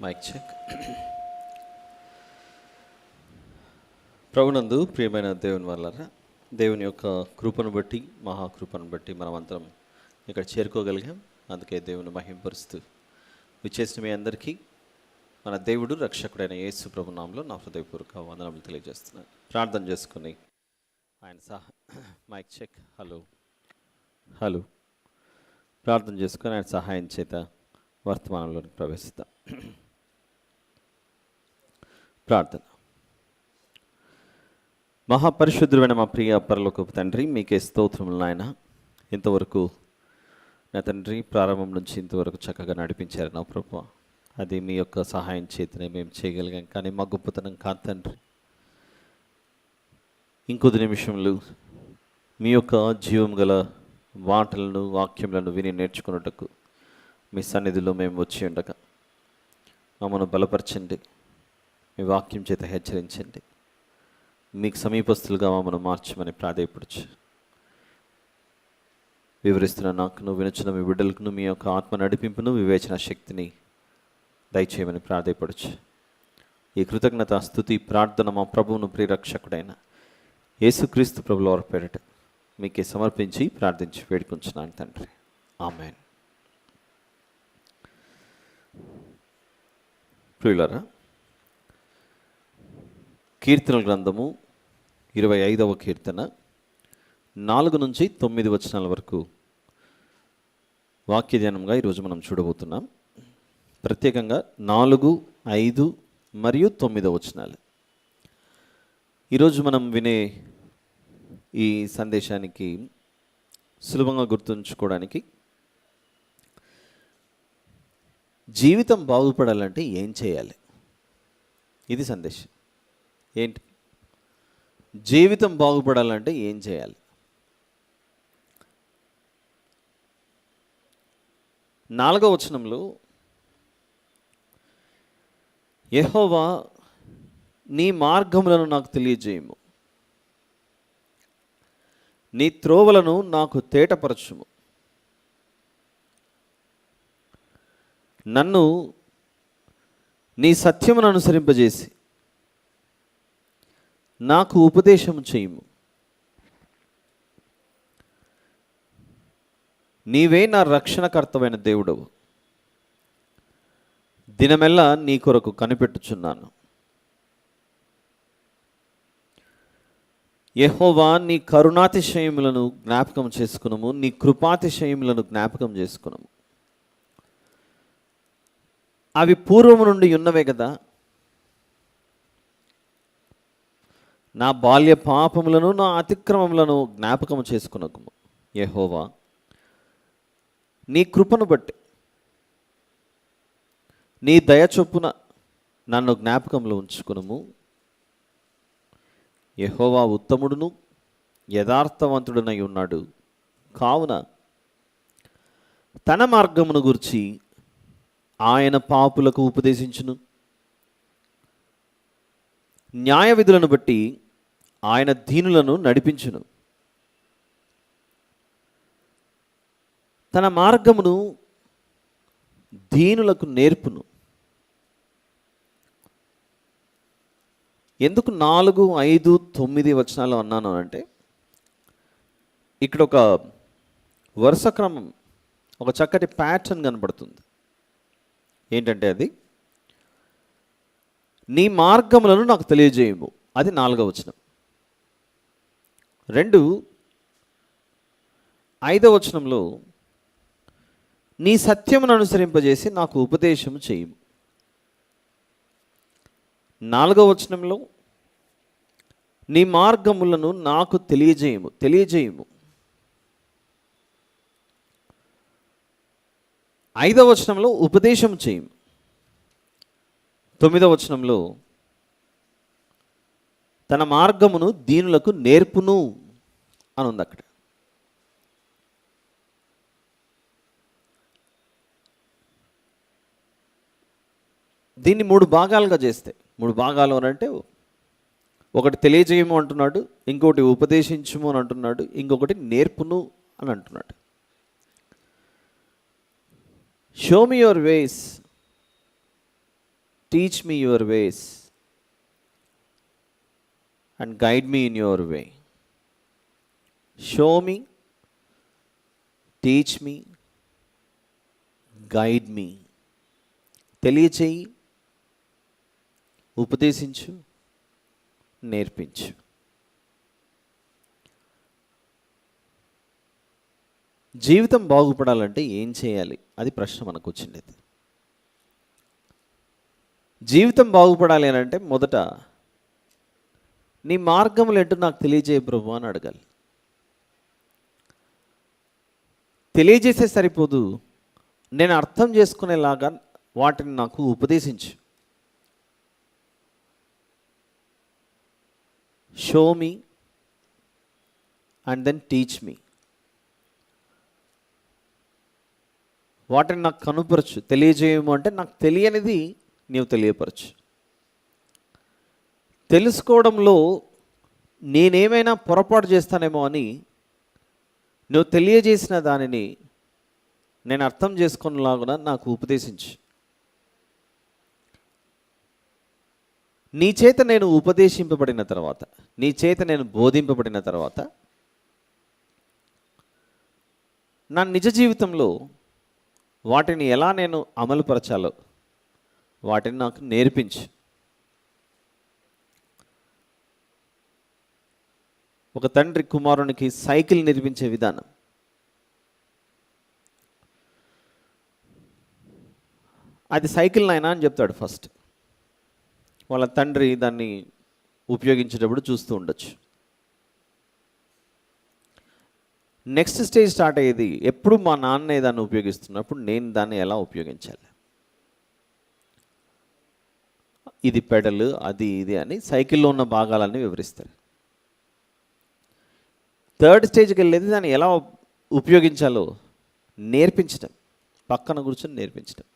Mic check. ప్రభునందు ప్రియమైన దేవుని వల్లరా, దేవుని యొక్క కృపను బట్టి, మహాకృపను బట్టి మనమంతరం ఇక్కడ చేరుకోగలిగాం. అందుకే దేవుని మహింపరుస్తూ విచ్చేసిన మీ అందరికీ మన దేవుడు రక్షకుడైన యేసు ప్రభు నామములో నా హృదయపూర్వక వందనములు తెలియజేస్తున్నాను. ప్రార్థన చేసుకుని ఆయన మైక్ చెక్. హలో. ప్రార్థన చేసుకుని ఆయన సహాయం చేత వర్తమానంలోకి ప్రవేశిద్దాం. ప్రార్థన. మహాపరిశుద్ధుడైన మా ప్రియ పరలోకపు తండ్రి, మీకే స్తోత్రములు నాయన. ఇంతవరకు నా తండ్రి ప్రారంభం నుంచి ఇంతవరకు చక్కగా నడిపించారు నా ప్రభువా. అది మీ యొక్క సహాయం చేతనే మేము చేయగలిగాం, కానీ మా గొప్పతనం కాదు తండ్రి. ఇంకొద్ది నిమిషంలో మీ యొక్క జీవం గల మాటలను, వాక్యములను విని నేర్చుకున్నట్టుకు మీ సన్నిధిలో మేము వచ్చి ఉండగా మమ్మల్ని బలపరచండి, మీ వాక్యం చేత హెచ్చరించండి, మీకు సమీపస్తులుగా మమ్మల్ని మార్చమని ప్రాధేయపడచ్చు. వివరిస్తున్న నాకును, వినొచ్చిన మీ బిడ్డలకును మీ యొక్క ఆత్మ నడిపింపును, వివేచన శక్తిని దయచేయమని ప్రాధేయపడచ్చు. ఈ కృతజ్ఞత, స్తుతి, ప్రార్థన మా ప్రభువును ప్రియరక్షకుడైన యేసుక్రీస్తు ప్రభుల వారి పేరిట మీకే సమర్పించి ప్రార్థించి వేడుకుంటున్నాను తండ్రి. ఆమేన్. ప్రియులారా, కీర్తనల గ్రంథము 25వ కీర్తన 4 నుంచి 9 వచనాల వరకు వాక్య ధ్యానంగా ఈరోజు మనం చూడబోతున్నాం. ప్రత్యేకంగా 4, 5 మరియు 9 వచనాలు. ఈరోజు మనం వినే ఈ సందేశానికి సులభంగా గుర్తుంచుకోవడానికి, జీవితం బాగుపడాలంటే ఏం చేయాలి, ఇది సందేశం. ఏంటి జీవితం బాగుపడాలంటే ఏం చేయాలి? 4వ వచనంలో, యెహోవా నీ మార్గములను నాకు తెలియజేయము, నీ త్రోవలను నాకు తేటపరచుము, నన్ను నీ సత్యమును అనుసరింపజేసి నాకు ఉపదేశం చేయుము. నీవే నా రక్షణకర్తవైన దేవుడవు, దినమెల్లా నీ కొరకు కనిపెట్టుచున్నాను. యెహోవా నీ కరుణాతిశయములను జ్ఞాపకం చేసుకునము, నీ కృపాతిశయములను జ్ఞాపకం చేసుకునము. అవి పూర్వము నుండి ఉన్నవే కదా. నా బాల్య పాపములను, నా అతిక్రమములను జ్ఞాపకం చేసుకునకుము. యెహోవా నీ కృపను బట్టి, నీ దయ చొప్పున నన్ను జ్ఞాపకంలో ఉంచుకునుము. యెహోవా ఉత్తముడును యథార్థవంతుడునై ఉన్నాడు కావున తన మార్గమును గురించి ఆయన పాపులకు ఉపదేశించును. న్యాయ విధులను బట్టి ఆయన దీనులను నడిపించును. తన మార్గమును దీనులకు నేర్పును. ఎందుకు 4, 5, 9 వచనాలు అన్నాను అంటే, ఇక్కడ ఒక వరుస క్రమం, ఒక చక్కటి ప్యాటర్న్ కనబడుతుంది. ఏంటంటే అది, నీ మార్గములను నాకు తెలియజేయము, అది 4వ వచనం. 2, 5వ వచనంలో, నీ సత్యమును అనుసరింపజేసి నాకు ఉపదేశం చేయము. 4వ వచనంలో, నీ మార్గములను నాకు తెలియజేయము. 5వ వచనంలో ఉపదేశం చేయము. 9వ వచనంలో, తన మార్గమును దీనులకు నేర్పును అని ఉంది అక్కడ. దీన్ని 3 భాగాలుగా చేస్తే, 3 భాగాలు అని అంటే, ఒకటి తెలియజేయము అంటున్నాడు, ఇంకొకటి ఉపదేశించుము అని అంటున్నాడు, ఇంకొకటి నేర్పును అని అంటున్నాడు. Show me your ways teach me your ways and guide me in your way. Show me, teach me, guide me. తెలియచేయి, ఉపదేశించు, నేర్పించు. జీవితం బాగుపడాలంటే ఏం చేయాలి? అది ప్రశ్న మనకు వచ్చింది. జీవితం బాగుపడాలి అని అంటే మొదట నీ మార్గములు ఏంటో నాకు తెలియజేయ ప్రభు అని అడగాలి. తెలియజేసే సరిపోదు, నేను అర్థం చేసుకునేలాగా వాటిని నాకు ఉపదేశించు. Show me and then teach me. వాటిని నాకు కనుపరచు. తెలియజేయము అంటే నాకు తెలియనిది నీవు తెలియపరచు. తెలుసుకోవడంలో నేనేమైనా పొరపాటు చేస్తానేమో అని నువ్వు తెలియజేసిన దానిని నేను అర్థం చేసుకునేలాగా నాకు ఉపదేశించు. నీ చేత నేను ఉపదేశింపబడిన తర్వాత, నీ చేత నేను బోధింపబడిన తర్వాత నా నిజ జీవితంలో వాటిని ఎలా నేను అమలుపరచాలో వాటిని నాకు నేర్పించు. ఒక తండ్రి కుమారునికి సైకిల్ నేర్పించే విధానం. అది సైకిల్ నాయనా అని చెప్తాడు ఫస్ట్. వాళ్ళ తండ్రి దాన్ని ఉపయోగించేటప్పుడు చూస్తూ ఉండొచ్చు. నెక్స్ట్ స్టేజ్ స్టార్ట్ అయ్యేది, ఎప్పుడు మా నాన్నే దాన్ని ఉపయోగిస్తున్నప్పుడు నేను దాన్ని ఎలా ఉపయోగించాలి, ఇది పెడల్, అది ఇది అని సైకిల్లో ఉన్న భాగాలన్నీ వివరిస్తారు. థర్డ్ స్టేజ్కి వెళ్ళేది దాన్ని ఎలా ఉపయోగించాలో నేర్పించడం, పక్కన కూర్చొని నేర్పించడం.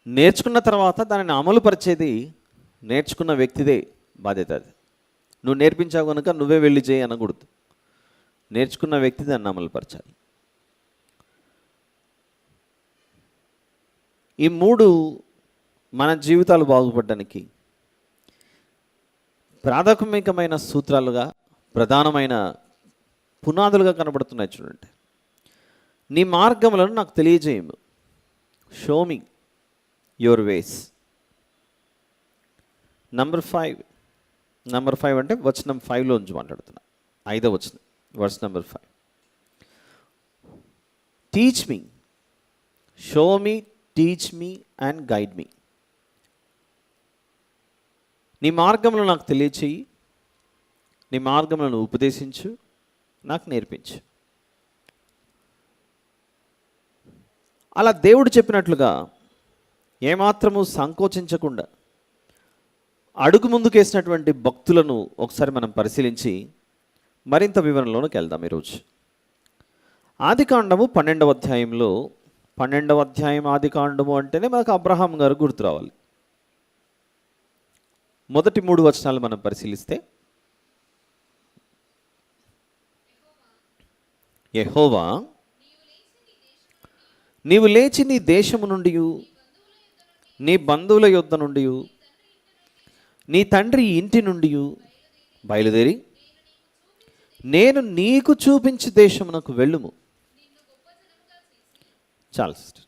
నేర్చుకున్న తర్వాత దానిని అమలుపరిచేది నేర్చుకున్న వ్యక్తిదే బాధ్యత. అది నువ్వు నేర్పించావు కనుక నువ్వే వెళ్ళి చేయి అనకూడదు. నేర్చుకున్న వ్యక్తి దాన్ని అమలుపరచాలి. ఈ మూడు మన జీవితాలు బాగుపడడానికి ప్రాథమికమైన సూత్రాలుగా, ప్రధానమైన పునాదులుగా కనబడుతున్నాయి. చూడండి, నీ మార్గములను నాకు తెలియజేయము. Show me your ways. Number 5 అంటే వచనం 5లోంచి మాట్లాడుతున్నా, 5వ వచనం, verse number 5. Teach me, show me, teach me and guide me. నీ మార్గంలో నాకు తెలియచేయి, నీ మార్గంలో ఉపదేశించు, నాకు నేర్పించు. అలా దేవుడు చెప్పినట్లుగా ఏమాత్రము సంకోచించకుండా అడుగు ముందుకేసినటువంటి భక్తులను ఒకసారి మనం పరిశీలించి మరింత వివరణలోకి వెళ్దాం ఈరోజు. ఆదికాండము 12వ అధ్యాయంలో, 12వ అధ్యాయం ఆదికాండము అంటేనే మనకు అబ్రహాం గారు గుర్తు రావాలి. మొదటి 3 వచనాలు మనం పరిశీలిస్తే, యెహోవా నీవు లేచి నీ దేశము నుండి, నీ బంధువుల యొద్ద నుండి, నీ తండ్రి ఇంటి నుండి బయలుదేరి నేను నీకు చూపించు దేశమునకు వెళ్ళుము. చాలు సిస్టర్,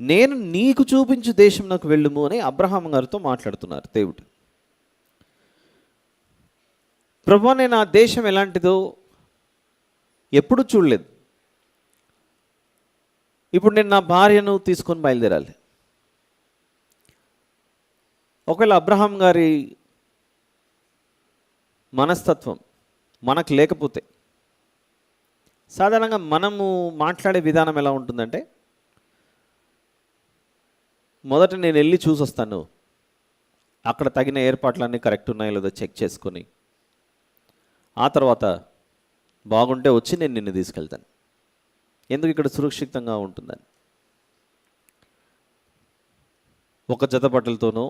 నేను నీకు చూపించు దేశమునకు వెళ్ళుము అని అబ్రహాం గారితో మాట్లాడుతున్నారు దేవుడు. ప్రభువా, నేను ఆ దేశం ఎలాంటిదో ఎప్పుడు చూడలేదు. ఇప్పుడు నేను నా భార్యను తీసుకొని బయలుదేరాలి. ఒకవేళ అబ్రహాం గారి మనస్తత్వం మనకు లేకపోతే, సాధారణంగా మనము మాట్లాడే విధానం ఎలా ఉంటుందంటే, మొదట నేను వెళ్ళి చూసొస్తాను, అక్కడ తగిన ఏర్పాట్లన్నీ కరెక్ట్ ఉన్నాయో లేదో చెక్ చేసుకొని ఆ తర్వాత బాగుంటే వచ్చి నేను నిన్ను తీసుకెళ్తాను, ఎందుకు ఇక్కడ సురక్షితంగా ఉంటుందని. ఒక జత బట్టలతోనో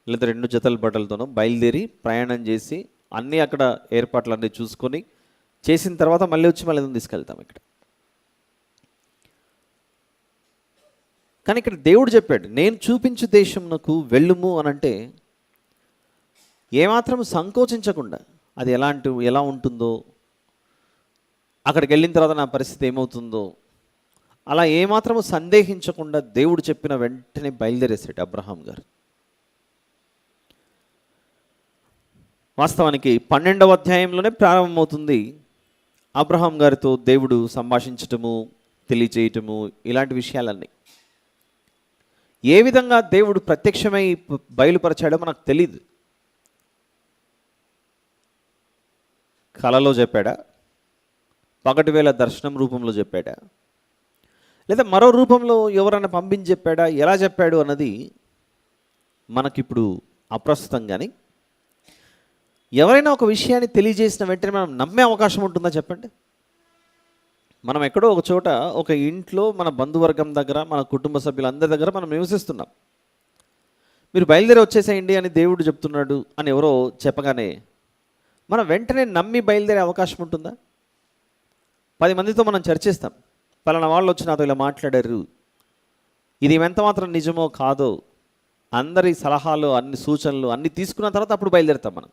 లేదా 2 జతల బట్టలతోనో బయలుదేరి ప్రయాణం చేసి అన్నీ అక్కడ ఏర్పాట్లన్నీ చూసుకొని చేసిన తర్వాత మళ్ళీ వచ్చి మళ్ళీ తీసుకెళ్తాం. ఇక్కడ కానీ ఇక్కడ దేవుడు చెప్పాడు, నేను చూపించు దేశమునకు వెళ్ళుము అనంటే ఏమాత్రం సంకోచించకుండా, అది ఎలా ఉంటుందో, అక్కడికి వెళ్ళిన తర్వాత నా పరిస్థితి ఏమవుతుందో, అలా ఏమాత్రం సందేహించకుండా దేవుడు చెప్పిన వెంటనే బయలుదేరేశాడు అబ్రహాం గారు. వాస్తవానికి 12వ అధ్యాయంలోనే ప్రారంభమవుతుంది అబ్రహాం గారితో దేవుడు సంభాషించటము, తెలియచేయటము, ఇలాంటి విషయాలన్నీ. ఏ విధంగా దేవుడు ప్రత్యక్షమై బయలుపరచాడో మనకు తెలియదు. కలలో చెప్పాడా, పగటి వేళ దర్శనం రూపంలో చెప్పాడా, లేదా మరో రూపంలో ఎవరైనా పంపించి చెప్పాడా, ఎలా చెప్పాడు అన్నది మనకిప్పుడు అప్రస్తుతం. కానీ ఎవరైనా ఒక విషయాన్ని తెలియజేసిన వెంటనే మనం నమ్మే అవకాశం ఉంటుందా చెప్పండి? మనం ఎక్కడో ఒక చోట, ఒక ఇంట్లో, మన బంధువర్గం దగ్గర, మన కుటుంబ సభ్యులందరి దగ్గర మనం నివసిస్తున్నాం. మీరు బయలుదేరి వచ్చేసేయండి అని దేవుడు చెప్తున్నాడు అని ఎవరో చెప్పగానే మనం వెంటనే నమ్మి బయలుదేరే అవకాశం ఉంటుందా? 10 మందితో మనం చర్చిస్తాం, పలానా వాళ్ళు వచ్చి నాతో ఇలా మాట్లాడారు, ఇది ఎంత మాత్రం నిజమో కాదో అందరి సలహాలు, అన్ని సూచనలు అన్నీ తీసుకున్న తర్వాత అప్పుడు బయలుదేరుతాం మనం.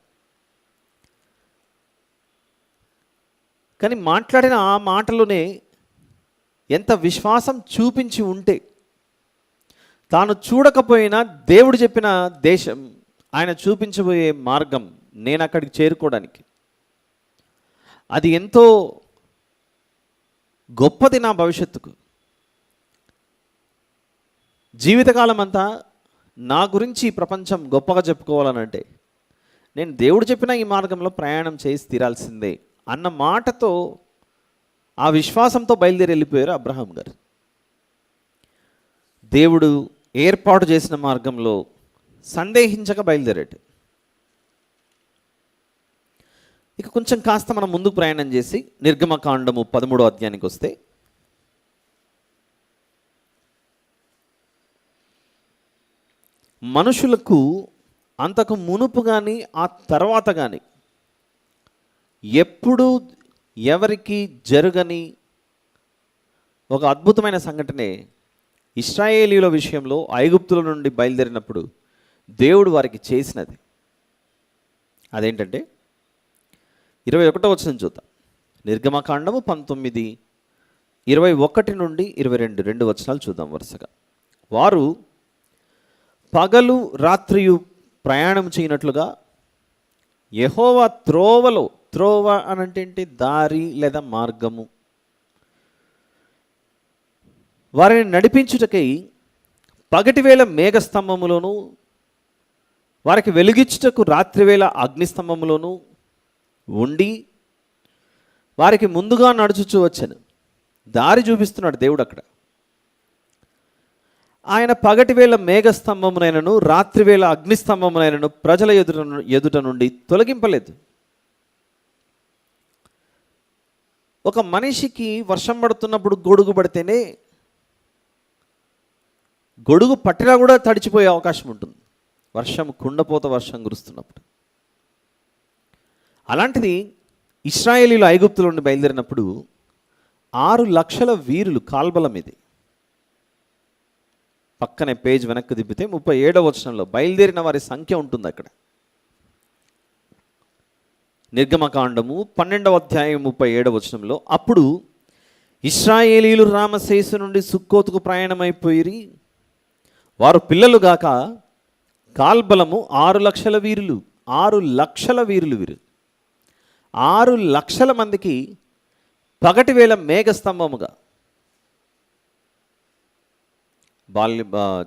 కానీ మాట్లాడిన ఆ మాటలోనే ఎంత విశ్వాసం చూపించి ఉంటే, తాను చూడకపోయినా దేవుడు చెప్పిన దేశం, ఆయన చూపించబోయే మార్గం, నేను అక్కడికి చేరుకోవడానికి అది ఎంతో గొప్పది నా భవిష్యత్తుకు. జీవితకాలం అంతా నా గురించి ఈ ప్రపంచం గొప్పగా చెప్పుకోవాలనంటే నేను దేవుడు చెప్పిన ఈ మార్గంలో ప్రయాణం చేసి తీరాల్సిందే అన్న మాటతో, ఆ విశ్వాసంతో బయలుదేరి వెళ్ళిపోయారు అబ్రహాం గారు. దేవుడు ఏర్పాటు చేసిన మార్గంలో సందేహించక బయలుదేరాడు. ఇక కొంచెం కాస్త మనం ముందుకు ప్రయాణం చేసి నిర్గమకాండము 13వ అధ్యాయానికి వస్తే, మనుషులకు అంతకు మునుపు కానీ ఆ తర్వాత కానీ ఎప్పుడు ఎవరికి జరగని ఒక అద్భుతమైన సంఘటనే ఇశ్రాయేలీయుల విషయంలో ఐగుప్తుల నుండి బయలుదేరినప్పుడు దేవుడు వారికి చేసినది. అదేంటంటే 21వ వచనం చూద్దాం. నిర్గమకాండము 19, 21 నుండి 22, 2 వచనాలు చూద్దాం వరుసగా. వారు పగలు రాత్రియు ప్రయాణం చేయనట్లుగా యెహోవా త్రోవలో, త్రోవ అనంటే ఏంటి? దారి లేదా మార్గము, వారిని నడిపించుటకై పగటివేళ మేఘస్తంభములోను, వారికి వెలుగిచ్చుటకు రాత్రివేళ అగ్నిస్తంభములోను ఉండి వారికి ముందుగా నడుచుచూ వచ్చాను. దారి చూపిస్తున్నాడు దేవుడు అక్కడ. ఆయన పగటివేళ మేఘస్తంభమునైనను రాత్రివేళ అగ్నిస్తంభమునైనను ప్రజల ఎదుట నుండి తొలగింపలేదు. ఒక మనిషికి వర్షం పడుతున్నప్పుడు గొడుగు పడితేనే, గొడుగు పట్టినా కూడా తడిచిపోయే అవకాశం ఉంటుంది, వర్షం కుండపోత వర్షం కురుస్తున్నప్పుడు. అలాంటిది ఇశ్రాయేలీయులు ఐగుప్తుల నుండి బయలుదేరినప్పుడు 6 లక్షల వీరులు కాల్బలం ఇది. పక్కనే పేజ్ వెనక్కి తిప్పితే 37వ వచనంలో బయలుదేరిన వారి సంఖ్య ఉంటుంది అక్కడ. నిర్గమకాండము 12వ అధ్యాయం 37వ వచనంలో, అప్పుడు ఇశ్రాయేలీయులు రామశేసు నుండి సుక్కోతుకు ప్రయాణమైపోయి వారు పిల్లలు గాక కాల్బలము 6 లక్షల వీరులు. 6 లక్షల వీరులు వీరు. 6 లక్షల మందికి పగటివేళ మేఘస్తంభముగా,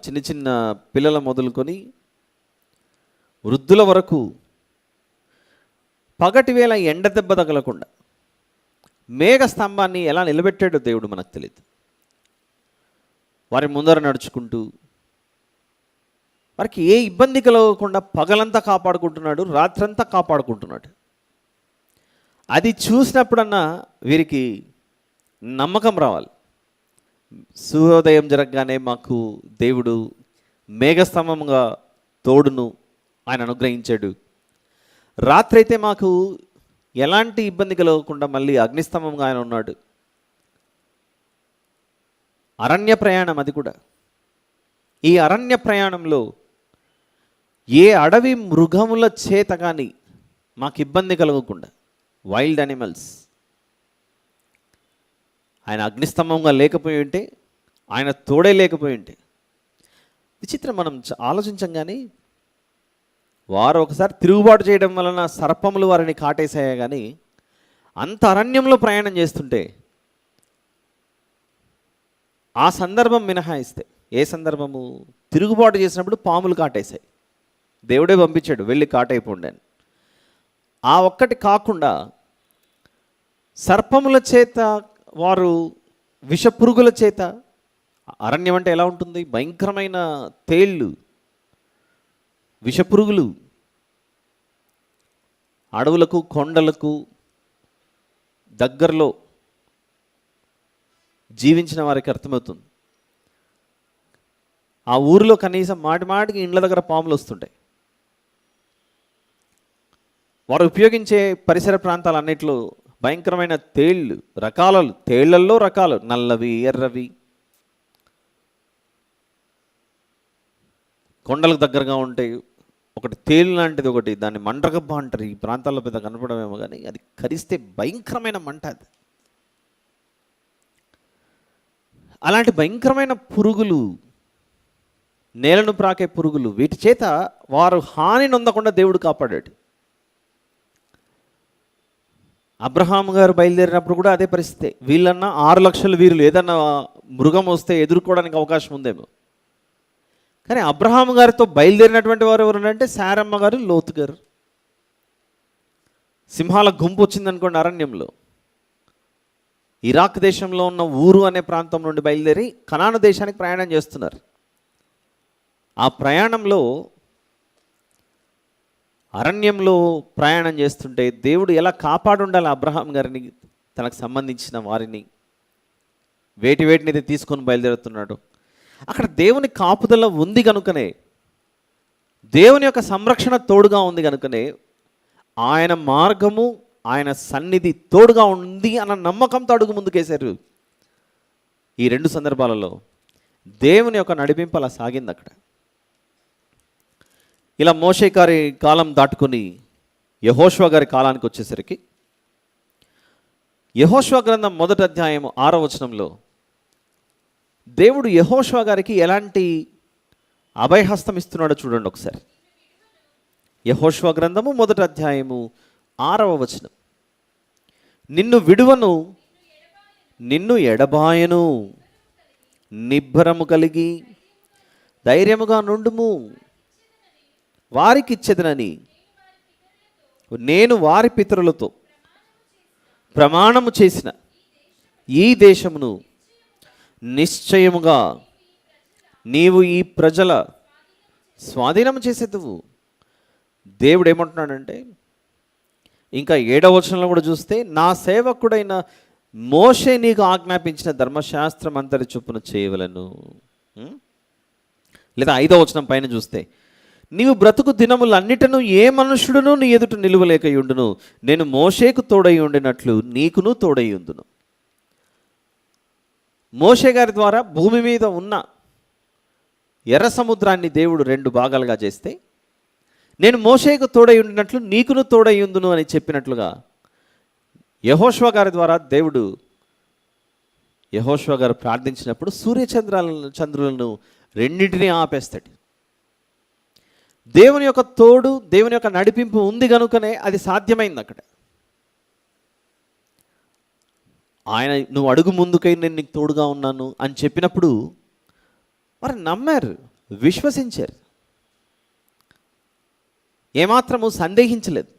చిన్న చిన్న పిల్లల మొదలుకొని వృద్ధుల వరకు పగటివేళ ఎండ దెబ్బ తగలకుండా మేఘస్తంభాన్ని ఎలా నిలబెట్టాడో దేవుడు మనకు తెలియదు. వారి ముందర నడుచుకుంటూ వారికి ఏ ఇబ్బంది కలగకుండా పగలంతా కాపాడుకుంటున్నాడు, రాత్రంతా కాపాడుకుంటున్నాడు. అది చూసినప్పుడన్నా వీరికి నమ్మకం రావాలి. సూర్యోదయం జరగగానే మాకు దేవుడు మేఘస్తంభంగా తోడును ఆయన అనుగ్రహించాడు, రాత్రి అయితే మాకు ఎలాంటి ఇబ్బంది కలగకుండా మళ్ళీ అగ్నిస్తంభంగా ఆయన ఉన్నాడు. అరణ్య ప్రయాణం అది కూడా ఈ అరణ్య ప్రయాణంలో ఏ అడవి మృగముల చేత కానీ మాకు ఇబ్బంది కలగకుండా, వైల్డ్ యానిమల్స్, ఆయన అగ్నిస్తంభంగా లేకపోయి ఉంటే, ఆయన తోడే లేకపోయి ఉంటే, విచిత్రం. మనం ఆలోచించం కానీ వారు ఒకసారి తిరుగుబాటు చేయడం వలన సర్పములు వారిని కాటేసాయా కానీ అంత అరణ్యంలో ప్రయాణం చేస్తుంటే ఆ సందర్భం మినహాయిస్తే, ఏ సందర్భము? తిరుగుబాటు చేసినప్పుడు పాములు కాటేశాయి, దేవుడే పంపించాడు వెళ్ళి కాటైపోండి అని. ఆ ఒక్కటి కాకుండా సర్పముల చేత, వారు విషపురుగుల చేత, అరణ్యం అంటే ఎలా ఉంటుంది? భయంకరమైన తేళ్ళు, విషపురుగులు, అడవులకు కొండలకు దగ్గరలో జీవించిన వారికి అర్థమవుతుంది. ఆ ఊరిలో కనీసం మాటి మాటికి ఇండ్ల దగ్గర పాములు వస్తుంటాయి. వారు ఉపయోగించే పరిసర ప్రాంతాలన్నింటిలో భయంకరమైన తేళ్ళు, తేళ్లల్లో రకాలు, నల్లవి, ఎర్రవి, కొండలకు దగ్గరగా ఉంటాయి. ఒకటి తేలు లాంటిది, ఒకటి దాన్ని మండ్రగబ్బ అంటారు. ఈ ప్రాంతాల్లో పెద్ద కనపడమేమో కానీ అది కరిస్తే భయంకరమైన మంట అది. అలాంటి భయంకరమైన పురుగులు, నేలను ప్రాకే పురుగులు, వీటి చేత వారు హాని నొందకుండా దేవుడు కాపాడాడు. అబ్రహాం గారు బయలుదేరినప్పుడు కూడా అదే పరిస్థితి. వీళ్ళన్నా 6 లక్షల వీరులు, ఏదన్నా మృగం వస్తే ఎదుర్కోవడానికి అవకాశం ఉందేమో. కానీ అబ్రహాం గారితో బయలుదేరినటువంటి వారు ఎవరంటే శారమ్మ గారు, లోతు గారు. సింహాల గుంపు వచ్చిందనుకోండి అరణ్యంలో. ఇరాక్ దేశంలో ఉన్న ఊరు అనే ప్రాంతం నుండి బయలుదేరి కనాను దేశానికి ప్రయాణం చేస్తున్నారు. ఆ ప్రయాణంలో, అరణ్యంలో ప్రయాణం చేస్తుంటే దేవుడు ఎలా కాపాడుండాలి అబ్రహాం గారిని, తనకు సంబంధించిన వారిని, వేటిని తీసుకొని బయలుదేరుతున్నాడు. అక్కడ దేవుని కాపుదల ఉంది కనుకనే, దేవుని యొక్క సంరక్షణ తోడుగా ఉంది కనుకనే ఆయన మార్గము, ఆయన సన్నిధి తోడుగా ఉంది అన్న నమ్మకంతో అడుగు ముందుకేశారు. ఈ 2 సందర్భాలలో దేవుని యొక్క నడిపింపు అలా సాగింది. అక్కడ ఇలా మోషే గారి కాలం దాటుకొని యెహోషువ గారి కాలానికి వచ్చేసరికి, యెహోషువ గ్రంథం 1వ అధ్యాయం 6వ వచనంలో దేవుడు యెహోషువ గారికి ఎలాంటి అభయహస్తం ఇస్తున్నాడో చూడండి ఒకసారి. యెహోషువ గ్రంథము 1వ అధ్యాయము 6వ వచనం. నిన్ను విడువను, నిన్ను ఎడబాయను, నిబ్బరము కలిగి ధైర్యముగా నుండుము, వారికి ఇచ్చేదనని నేను వారి పితరులతో ప్రమాణము చేసిన ఈ దేశమును నిశ్చయముగా నీవు ఈ ప్రజల స్వాధీనం చేసేదువు. దేవుడు ఏమంటున్నాడంటే, ఇంకా 7వ వచనంలో కూడా చూస్తే, నా సేవకుడైన మోషే నీకు ఆజ్ఞాపించిన ధర్మశాస్త్రం అంతటి చొప్పున చేయవలను. లేదా 5వ వచనం పైన చూస్తే, నీవు బ్రతుకు దినములన్నిటను ఏ మనుషుడును నీ ఎదుట నిలువలేకయుండును, నేను మోషేకు తోడై ఉండినట్లు నీకును తోడై ఉందును. మోషే గారి ద్వారా భూమి మీద ఉన్న ఎర్ర సముద్రాన్ని దేవుడు 2 భాగాలుగా చేస్తే, నేను మోషేకు తోడై ఉండినట్లు నీకును తోడై ఉందును అని చెప్పినట్లుగా యెహోషువ గారి ద్వారా దేవుడు, యెహోషువ గారు ప్రార్థించినప్పుడు చంద్రులను రెండింటినీ ఆపేస్తాడు. దేవుని యొక్క తోడు, దేవుని యొక్క నడిపింపు ఉంది కనుకనే అది సాధ్యమైంది. అక్కడ ఆయన, నువ్వు అడుగు ముందుకై నేను నీకు తోడుగా ఉన్నాను అని చెప్పినప్పుడు వారు నమ్మారు, విశ్వసించారు, ఏమాత్రము సందేహించలేదు.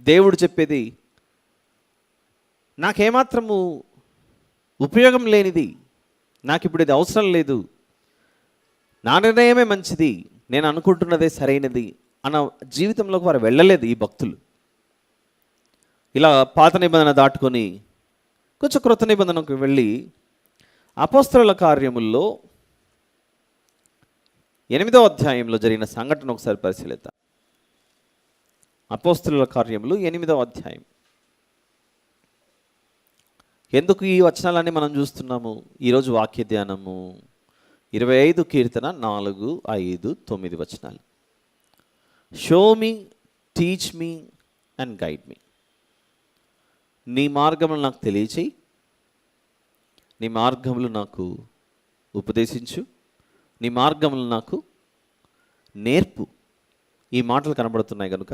దేవుడు చెప్పేది నాకేమాత్రము ఉపయోగం లేనిది, నాకు ఇప్పుడు ఇది అవసరం లేదు, నా నిర్ణయమే మంచిది, నేను అనుకుంటున్నదే సరైనది అన్న జీవితంలోకి వారు వెళ్ళలేదు ఈ భక్తులు. ఇలా పాత నిబంధన దాటుకొని కొంచెం క్రొత్త నిబంధనకు వెళ్ళి అపోస్తలుల కార్యముల్లో 8వ అధ్యాయంలో జరిగిన సంఘటన ఒకసారి పరిశీలిద్దాం. అపోస్తలుల కార్యములు 8వ అధ్యాయం. ఎందుకు ఈ వచనాలన్నీ మనం చూస్తున్నాము? ఈరోజు వాక్య ధ్యానము, 25 కీర్తన 4, 5, 9 వచనాలు. Show me, teach me and guide me. నీ మార్గములు నాకు తెలియచేయి, నీ మార్గములు నాకు ఉపదేశించు, నీ మార్గములు నాకు నేర్పు. ఈ మాటలు కనబడుతున్నాయి కనుక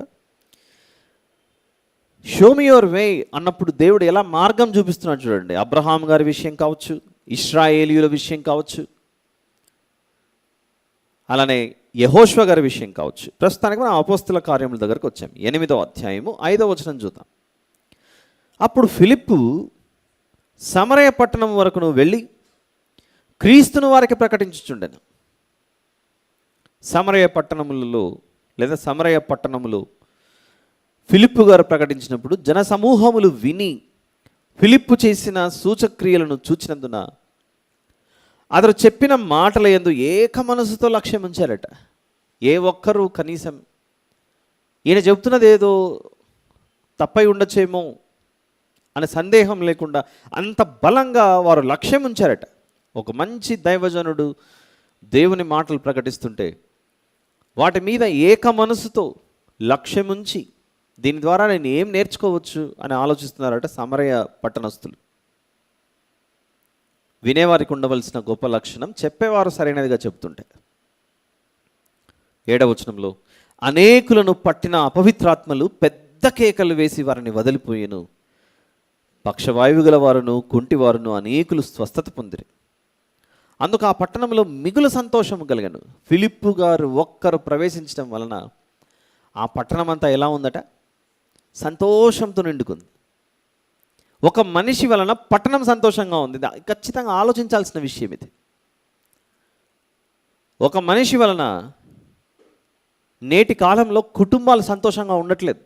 షో మీ యువర్ వే అన్నప్పుడు దేవుడు ఎలా మార్గం చూపిస్తున్నాడు చూడండి. అబ్రహాం గారి విషయం కావచ్చు, ఇశ్రాయేలీయుల విషయం కావచ్చు, అలానే యెహోషువ గారి విషయం కావచ్చు. ప్రస్తుతానికి మనం అపోస్తల కార్యముల దగ్గరకు వచ్చాం. 8వ అధ్యాయము 5వ వచనం చూద్దాం. అప్పుడు ఫిలిప్పు సమరయ పట్టణం వరకును వెళ్ళి క్రీస్తును వారికి ప్రకటించుచుండెను. సమరయ పట్టణములలో లేదా సమరయ పట్టణములో ఫిలిప్పు గారు ప్రకటించినప్పుడు జనసమూహములు విని ఫిలిప్పు చేసిన సూచక్రియలను చూచినందున అతడు చెప్పిన మాటల యందు ఏక మనసుతో లక్ష్యం ఉంచారట. ఏ ఒక్కరూ కనీసం ఈయన చెబుతున్నది ఏదో తప్పై ఉండొచ్చేమో అనే సందేహం లేకుండా అంత బలంగా వారు లక్ష్యం ఉంచారట. ఒక మంచి దైవజనుడు దేవుని మాటలు ప్రకటిస్తుంటే వాటి మీద ఏక మనసుతో లక్ష్యం ఉంచి దీని ద్వారా నేను ఏం నేర్చుకోవచ్చు అని ఆలోచిస్తున్నారట సమరయ పట్టణస్థులు. వినేవారికి ఉండవలసిన గొప్ప లక్షణం చెప్పేవారు సరైనదిగా చెప్తుంటే. 7వ వచనంలో అనేకులను పట్టిన అపవిత్రాత్మలు పెద్ద కేకలు వేసి వారిని వదిలిపోయేను. పక్షవాయువు గల వారును కుంటివారును అనేకులు స్వస్థత పొందిరి. అందుకు ఆ పట్టణంలో మిగులు సంతోషం కలిగను. ఫిలిప్పు గారు ఒక్కరు ప్రవేశించడం వలన ఆ పట్టణం అంతా ఎలా ఉందట? సంతోషంతో నిండుకుంది. ఒక మనిషి వలన పట్టణం సంతోషంగా ఉంది. ఖచ్చితంగా ఆలోచించాల్సిన విషయం ఇది. ఒక మనిషి వలన నేటి కాలంలో కుటుంబాలు సంతోషంగా ఉండట్లేదు.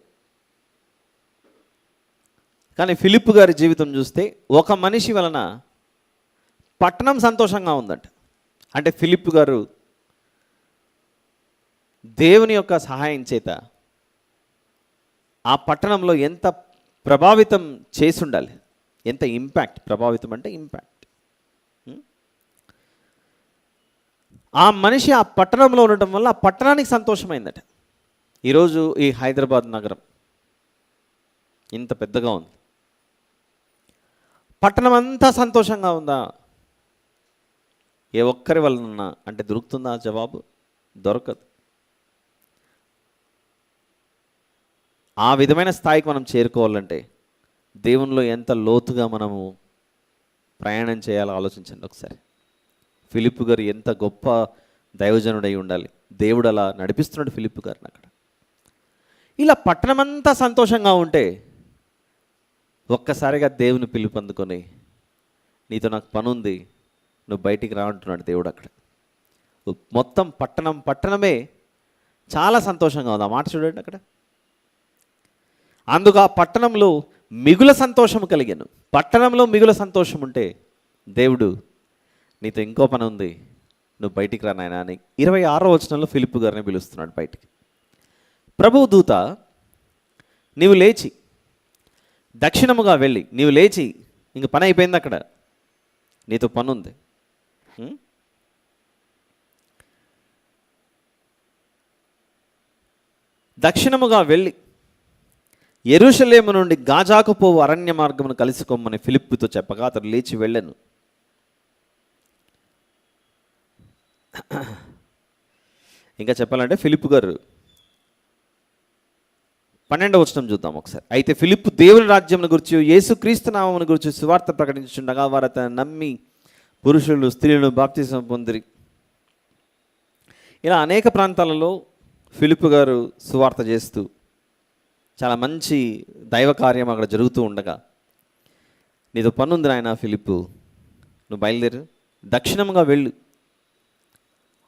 కానీ ఫిలిప్పు గారి జీవితం చూస్తే ఒక మనిషి వలన పట్టణం సంతోషంగా ఉందంట. అంటే ఫిలిప్పు గారు దేవుని యొక్క సహాయం చేత ఆ పట్టణంలో ఎంత ప్రభావితం చేసి ఉండాలి, ఎంత ఇంపాక్ట్. ప్రభావితం అంటే ఇంపాక్ట్. ఆ మనిషి ఆ పట్టణంలో ఉండటం వల్ల ఆ పట్టణానికి సంతోషమైందట. ఈరోజు ఈ హైదరాబాద్ నగరం ఇంత పెద్దగా ఉంది. పట్టణం అంతా సంతోషంగా ఉందా? ఏ ఒక్కరి వలన అంటే దొరుకుతుందా జవాబు? దొరకదు. ఆ విధమైన స్థాయికి మనం చేరుకోవాలంటే దేవునిలో ఎంత లోతుగా మనము ప్రయాణం చేయాలో ఆలోచించండి ఒకసారి. ఫిలిప్పు గారు ఎంత గొప్ప దైవజనుడై ఉండాలి. దేవుడు అలా నడిపిస్తున్నాడు ఫిలిప్పు గారిని అక్కడ. ఇలా పట్టణమంతా సంతోషంగా ఉంటే ఒక్కసారిగా దేవుని పిలుపు అందుకొని నీతో నాకు పని ఉంది, నువ్వు బయటికి రా అంటున్నాడు దేవుడు అక్కడ. మొత్తం పట్టణమే చాలా సంతోషంగా ఉంది. ఆ మాట చూడండి అక్కడ. అందుకు ఆ పట్టణంలో మిగుల సంతోషం కలిగాను. పట్టణంలో మిగుల సంతోషం ఉంటే దేవుడు నీతో ఇంకో పని ఉంది, నువ్వు బయటికి రా నాయనా అని 26వ వచనంలో ఫిలిప్పు గారిని పిలుస్తున్నాడు బయటికి. ప్రభువు దూత నీవు లేచి దక్షిణముగా వెళ్ళి, నీవు లేచి ఇంక పని అయిపోయింది అక్కడ, నీతో పని ఉంది. దక్షిణముగా వెళ్ళి యెరూషలేము నుండి గాజాకు పోవు అరణ్య మార్గమును కలుసుకోమని ఫిలిప్పుతో చెప్పగా అతడు లేచి వెళ్ళాను. ఇంకా చెప్పాలంటే ఫిలిప్పు గారు 12వ వచనం చూద్దాం ఒకసారి. అయితే ఫిలిప్పు దేవుని రాజ్యమును గురించి యేసుక్రీస్తు నామమును గురించి సువార్త ప్రకటించుండగా వారు అతను నమ్మి పురుషులు స్త్రీలను బాప్తిసం పొందిరి. ఇలా అనేక ప్రాంతాలలో ఫిలిప్పు గారు సువార్త చేస్తూ చాలా మంచి దైవ కార్యం అక్కడ జరుగుతూ ఉండగా నీతో పనుంది నాయన ఫిలిప్పు, నువ్వు బయలుదేరు, దక్షిణంగా వెళ్ళు.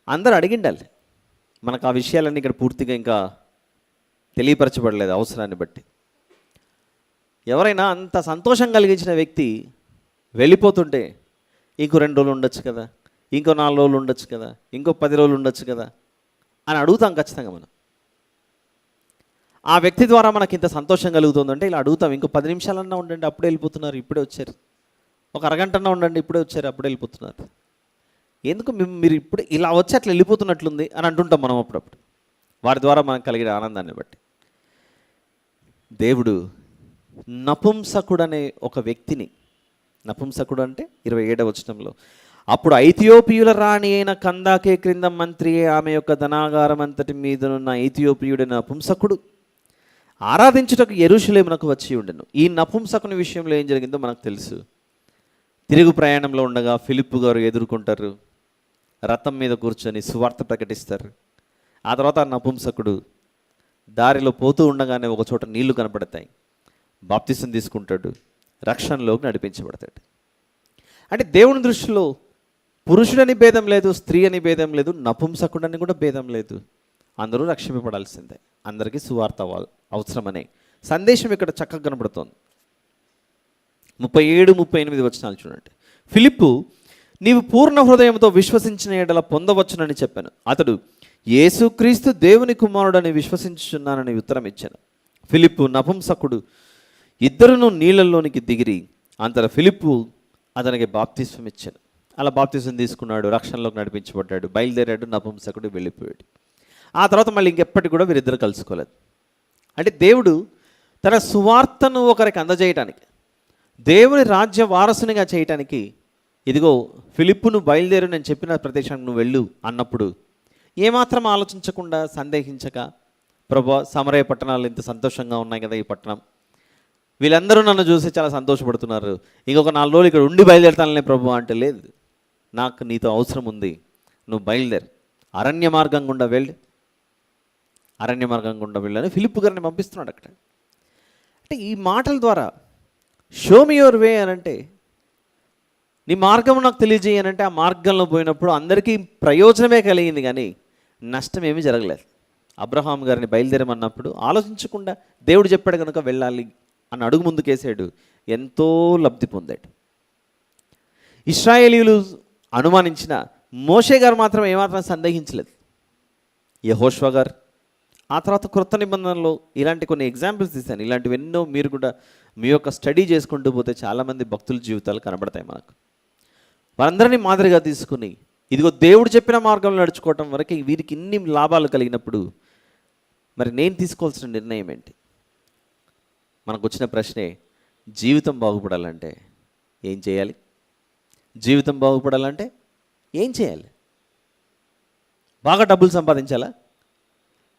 అందరూ అడిగిండాలి. మనకు ఆ విషయాలన్నీ ఇక్కడ పూర్తిగా ఇంకా తెలియపరచబడలేదు అవసరాన్ని బట్టి. ఎవరైనా అంత సంతోషం కలిగించిన వ్యక్తి వెళ్ళిపోతుంటే ఇంకో 2 రోజులు ఉండొచ్చు కదా, ఇంకో 4 రోజులు ఉండొచ్చు కదా, ఇంకో 10 రోజులు ఉండొచ్చు కదా అని అడుగుతాం ఖచ్చితంగా మనం. ఆ వ్యక్తి ద్వారా మనకి ఇంత సంతోషం కలుగుతుందంటే ఇలా అడుగుతాం. ఇంకో 10 నిమిషాలన్నా ఉండండి, అప్పుడే వెళ్ళిపోతున్నారు, ఇప్పుడే వచ్చారు. ఒక అరగంటన్నా ఉండండి, ఇప్పుడే వచ్చారు, అప్పుడే వెళ్ళిపోతున్నారు. ఎందుకు మీరు ఇప్పుడు ఇలా వచ్చి అట్లా వెళ్ళిపోతున్నట్లుంది అని అంటుంటాం మనం అప్పుడప్పుడు, వారి ద్వారా మనకు కలిగిన ఆనందాన్ని బట్టి. దేవుడు నపుంసకుడు అనే ఒక వ్యక్తిని, నపుంసకుడు అంటే 27వ వచనంలో, అప్పుడు ఐథియోపియుల రాణి అయిన కందాకే క్రింద మంత్రి ఆమె యొక్క ధనాగారం అంతటి మీదనున్న ఐథియోపియుడైన నపుంసకుడు ఆరాధించుటకు యెరూషలేమునకు వచ్చి ఉండెను. ఈ నపుంసకుని విషయంలో ఏం జరిగిందో మనకు తెలుసు. తిరుగు ప్రయాణంలో ఉండగా ఫిలిప్పు గారు ఎదుర్కొంటారు, రథం మీద కూర్చొని సువార్త ప్రకటిస్తారు. ఆ తర్వాత ఆ నపుంసకుడు దారిలో పోతూ ఉండగానే ఒక చోట నీళ్లు కనపడతాయి, బాప్తిసం తీసుకుంటాడు, రక్షణలోకి నడిపించబడతాడు. అంటే దేవుని దృష్టిలో పురుషుడని భేదం లేదు, స్త్రీ అని భేదం లేదు, నపుంసకుడని కూడా భేదం లేదు. అందరూ రక్షింపబడాల్సిందే, అందరికీ సువార్త అవసరమనే సందేశం ఇక్కడ చక్కగా కనబడుతోంది. 37-38 వచనాలు చూడండి. ఫిలిప్పు, నీవు పూర్ణ హృదయంతో విశ్వసించిన ఎడల పొందవచ్చునని చెప్పాను. అతడు, యేసుక్రీస్తు దేవుని కుమారుడని విశ్వసించుచున్నానని ఉత్తరం ఇచ్చాను. ఫిలిప్పు నపుంసకుడు ఇద్దరును నీళ్ళల్లోనికి దిగిరి అంతలో ఫిలిప్పు అతనికి బాప్తిస్వం ఇచ్చాను. అలా బాప్తిస్వం తీసుకున్నాడు, రక్షణలోకి నడిపించబడ్డాడు, బయలుదేరాడు, నపుంసకుడు వెళ్ళిపోయాడు. ఆ తర్వాత మళ్ళీ ఇంకెప్పటికి కూడా వీరిద్దరు కలుసుకోలేదు. అంటే దేవుడు తన సువార్తను ఒకరికి అందజేయటానికి, దేవుని రాజ్య వారసునిగా చేయటానికి, ఇదిగో ఫిలిప్పును బయలుదేరు, నేను చెప్పిన ప్రదేశానికి నువ్వు వెళ్ళు అన్నప్పుడు ఏమాత్రం ఆలోచించకుండా, సందేహించక, ప్రభా సమరయ పట్టణాలు ఇంత సంతోషంగా ఉన్నాయి కదా, ఈ పట్టణం, వీళ్ళందరూ నన్ను చూసి చాలా సంతోషపడుతున్నారు, ఇంకొక 4 రోజులు ఇక్కడ ఉండి బయలుదేరుతానులే ప్రభు అంటే, లేదు, నాకు నీతో అవసరం ఉంది, నువ్వు బయలుదేరు, అరణ్య మార్గం గుండా వెళ్ళి, అరణ్య మార్గం గుండా వెళ్ళని ఫిలిప్పు గారిని పంపిస్తున్నాడు అక్కడ. అంటే ఈ మాటల ద్వారా షో మీ యువర్ వే అనంటే, నీ మార్గం నాకు తెలియజేయనంటే, ఆ మార్గంలో పోయినప్పుడు అందరికీ ప్రయోజనమే కలిగింది కానీ నష్టం ఏమీ జరగలేదు. అబ్రహాం గారిని బయలుదేరమన్నప్పుడు ఆలోచించకుండా దేవుడు చెప్పాడు కనుక వెళ్ళాలి అని అడుగు ముందుకేసాడు, ఎంతో లబ్ధి పొందాడు. ఇశ్రాయేలీయులు అనుమానించిన మోషే గారు మాత్రం ఏమాత్రం సందేహించలేదు. యెహోషువ గారు, ఆ తర్వాత క్రొత్త నిబంధనలో ఇలాంటి కొన్ని ఎగ్జాంపుల్స్ తీశాను. ఇలాంటివి ఎన్నో మీరు కూడా మీ యొక్క స్టడీ చేసుకుంటూ పోతే చాలామంది భక్తుల జీవితాలు కనబడతాయి మనకు. వారందరినీ మాదిరిగా తీసుకుని ఇదిగో దేవుడు చెప్పిన మార్గంలో నడుచుకోవటం వరకు వీరికి ఇన్ని లాభాలు కలిగినప్పుడు మరి నేను తీసుకోవాల్సిన నిర్ణయం ఏంటి? మనకు వచ్చిన ప్రశ్నే, జీవితం బాగుపడాలంటే ఏం చేయాలి? జీవితం బాగుపడాలంటే ఏం చేయాలి? బాగా డబ్బులు సంపాదించాలా?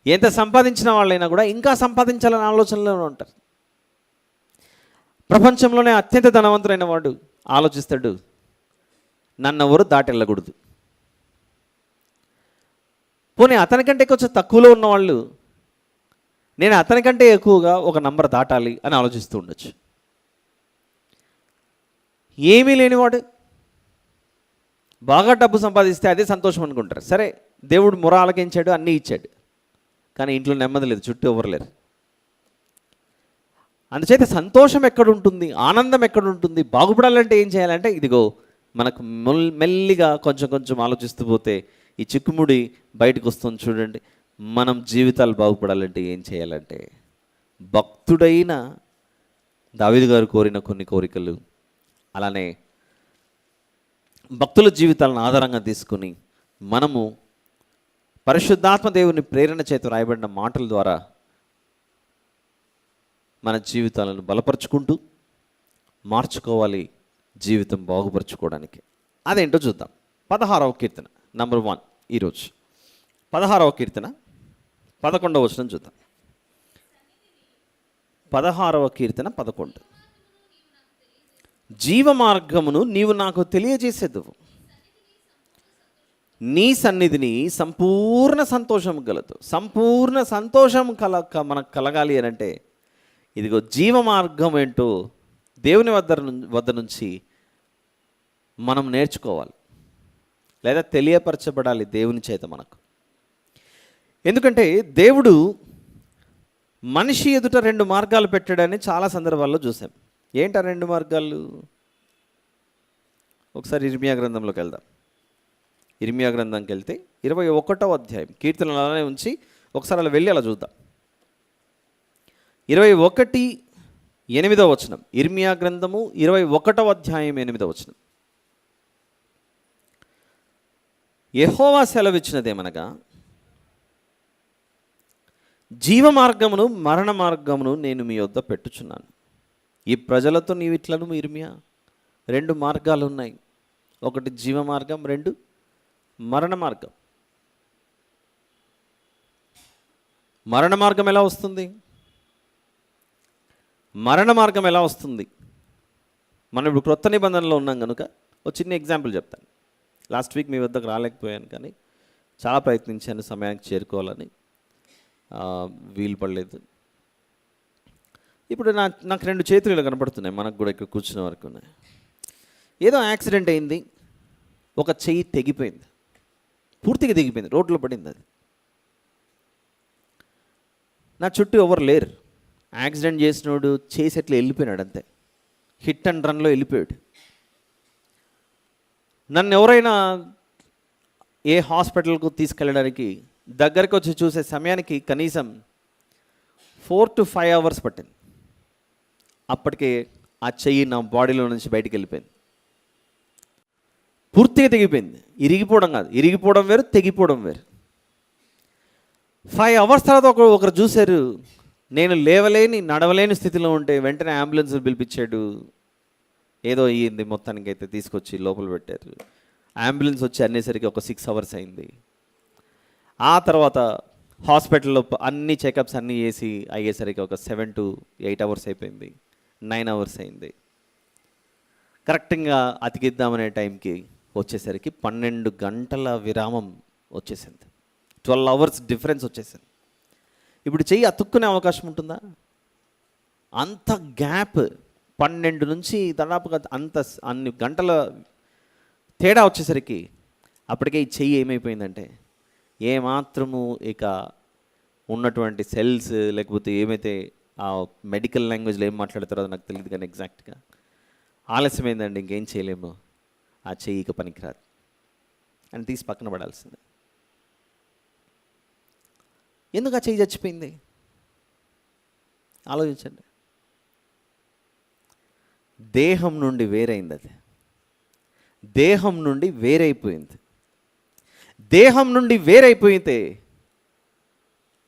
ఎంత సంపాదించిన వాళ్ళైనా కూడా ఇంకా సంపాదించాలనే ఆలోచనలో ఉంటారు. ప్రపంచంలోనే అత్యంత ధనవంతుడైన వాడు ఆలోచిస్తాడు, నన్నెవరు దాటెళ్ళకూడదు. పోనీ అతనికంటే కొంచెం తక్కువలో ఉన్నవాళ్ళు, నేను అతనికంటే ఎక్కువగా ఒక నంబర్ దాటాలి అని ఆలోచిస్తూ ఉండొచ్చు. ఏమీ లేనివాడు బాగా డబ్బు సంపాదిస్తే అదే సంతోషం అనుకుంటారు. సరే, దేవుడు మొర ఆలకించాడు, అన్నీ ఇచ్చాడు, కానీ ఇంట్లో నెమ్మది లేదు, చుట్టూ ఎవరు లేరు. అందుచేత సంతోషం ఎక్కడుంటుంది, ఆనందం ఎక్కడుంటుంది, బాగుపడాలంటే ఏం చేయాలంటే, ఇదిగో మనకు మెల్లిగా కొంచెం కొంచెం ఆలోచిస్తూ పోతే ఈ చిక్కుముడి బయటకు వస్తుంది చూడండి. మనం జీవితాలు బాగుపడాలంటే ఏం చేయాలంటే, భక్తుడైన దావీదు గారు కోరిన కొన్ని కోరికలు, అలానే భక్తుల జీవితాలను ఆధారంగా తీసుకుని మనము పరిశుద్ధాత్మ దేవుని ప్రేరణ చేత రాయబడిన మాటల ద్వారా మన జీవితాలను బలపరుచుకుంటూ మార్చుకోవాలి, జీవితం బాగుపరుచుకోవడానికి. అదేంటో చూద్దాం. 16వ కీర్తన నంబర్ 1 ఈరోజు 16వ కీర్తన 11వ వచనం చూద్దాం. 16వ కీర్తన 11. జీవ మార్గమును నీవు నాకు తెలియజేసేదువు, నీ సన్నిధిని సంపూర్ణ సంతోషం కలదు. సంపూర్ణ సంతోషం మనకు కలగాలి అని అంటే, ఇదిగో జీవ మార్గం ఏంటో దేవుని వద్ద నుంచి మనం నేర్చుకోవాలి, లేదా తెలియపరచబడాలి దేవుని చేత మనకు. ఎందుకంటే దేవుడు మనిషి ఎదుట 2 మార్గాలు పెట్టాడని చాలా సందర్భాల్లో చూసాం. ఏంటి ఆ 2 మార్గాలు? ఒకసారి ఇర్మియా గ్రంథంలోకి వెళ్దాం. ఇర్మియా గ్రంథంకి వెళ్తే 21వ అధ్యాయం, కీర్తనలు అలానే ఉంచి ఒకసారి అలా వెళ్ళి అలా చూద్దాం. 21:8 వచనం, ఇర్మియా గ్రంథము 21వ అధ్యాయం 8వ వచనం. యెహోవా సెలవిచ్చినదేమనగా, జీవ మార్గమును మరణ మార్గమును నేను మీ వద్ద పెట్టుచున్నాను. ఈ ప్రజలతో నీవిట్లను ఇర్మియా, 2 మార్గాలు ఉన్నాయి. ఒకటి జీవ మార్గం, 2 మరణ మార్గం. మరణ మార్గం ఎలా వస్తుంది? మరణ మార్గం ఎలా వస్తుంది? మనం ఇప్పుడు క్రొత్త నిబంధనలో ఉన్నాం కనుక ఒక చిన్న ఎగ్జాంపుల్ చెప్తాను. లాస్ట్ వీక్ మీ వద్దకు రాలేకపోయాను, కానీ చాలా ప్రయత్నించాను సమయానికి చేరుకోవాలని, వీలు పడలేదు. ఇప్పుడు నాకు 2 చేతులు ఇలా కనపడుతున్నాయి, మనకు కూడా ఇక్కడ కూర్చున్న వరకు ఉన్నాయి. ఏదో యాక్సిడెంట్ అయింది, ఒక చెయ్యి తెగిపోయింది, పూర్తిగా తెగిపోయింది, రోడ్లో పడింది. అది నా చుట్టూ ఎవరు లేరు. యాక్సిడెంట్ చేసినోడు చేసి ఎట్లా వెళ్ళిపోయినాడు, అంతే, హిట్ అండ్ రన్లో వెళ్ళిపోయాడు. నన్ను ఎవరైనా ఏ హాస్పిటల్కు తీసుకెళ్ళడానికి దగ్గరికి వచ్చి చూసే సమయానికి కనీసం 4 to 5 hours పట్టింది. అప్పటికే ఆ చెయ్యి నా బాడీలో నుంచి బయటికి వెళ్ళిపోయింది, పూర్తిగా తెగిపోయింది. ఇరిగిపోవడం కాదు, ఇరిగిపోవడం వేరు, తెగిపోవడం వేరు. 5 hours తర్వాత ఒకరు చూశారు, నేను లేవలేని నడవలేని స్థితిలో ఉంటే వెంటనే అంబులెన్స్ పిలిపించాడు. ఏదో అయ్యింది, మొత్తానికి అయితే తీసుకొచ్చి లోపల పెట్టారు. అంబులెన్స్ వచ్చి అనేసరికి ఒక 6 hours అయింది. ఆ తర్వాత హాస్పిటల్లో అన్ని చెకప్స్ అన్నీ చేసి అయ్యేసరికి ఒక 7 to 8 hours అయిపోయింది, 9 hours అయింది. కరెక్ట్గా అతికిద్దామనే టైంకి వచ్చేసరికి 12 గంటల విరామం వచ్చేసింది, 12 hours డిఫరెన్స్ వచ్చేసింది. ఇప్పుడు చెయ్యి అతుక్కునే అవకాశం ఉంటుందా? అంత గ్యాప్, 12 నుంచి దాదాపుగా అన్ని గంటల తేడా వచ్చేసరికి అప్పటికే ఈ చెయ్యి ఏమైపోయిందంటే, ఏమాత్రము ఇక ఉన్నటువంటి సెల్స్ లేకపోతే ఏమైతే ఆ మెడికల్ లాంగ్వేజ్లో ఏం మాట్లాడతారో అది నాకు తెలియదు, కానీ ఎగ్జాక్ట్గా ఆలస్యమైందండి, ఇంకేం చేయలేము, ఆ చెయ్యి ఇక పనికిరాదు అని తీసి పక్కన పడాల్సిందే. ఎందుకు ఆ చెయ్యి చచ్చిపోయింది? ఆలోచించండి. దేహం నుండి వేరైంది, అది దేహం నుండి వేరైపోయింది. దేహం నుండి వేరైపోయితే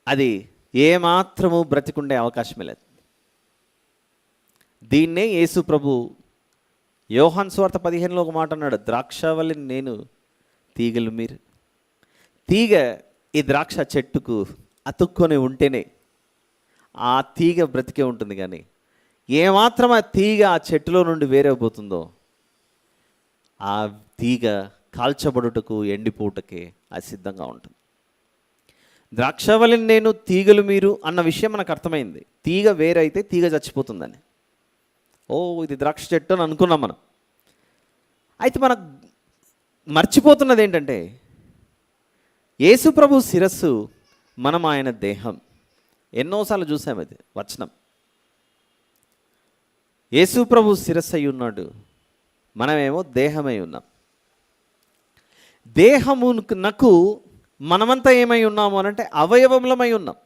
అది ఏమాత్రము బ్రతికుండే అవకాశమే లేదు. దీన్నే యేసు ప్రభు యోహాను సువార్త 15లో ఒక మాట అన్నాడు, ద్రాక్షవల్లిని నేను, తీగలు మీరు. తీగ ఈ ద్రాక్ష చెట్టుకు అతుక్కొని ఉంటేనే ఆ తీగ బ్రతికే ఉంటుంది, కానీ ఏమాత్రం ఆ తీగ ఆ చెట్టులో నుండి వేరైపోతుందో ఆ తీగ కాల్చబడుటకు, ఎండిపోవుటకే అది సిద్ధంగా ఉంటుంది. ద్రాక్షవల్లిని నేను, తీగలు మీరు అన్న విషయం మనకు అర్థమైంది. తీగ వేరైతే తీగ చచ్చిపోతుందని. ఓ, ఇది ద్రాక్ష చెట్టు అని అనుకున్నాం మనం. అయితే మనకు మర్చిపోతున్నది ఏంటంటే, యేసు ప్రభు శిరస్సు, మనం ఆయన దేహం. ఎన్నోసార్లు చూసాం అది వచనం. యేసు ప్రభు శిరస్సు అయి ఉన్నాడు, మనమేమో దేహమై ఉన్నాం. దేహమునకు మనమంతా ఏమై ఉన్నాము అనంటే అవయవములమై ఉన్నాం.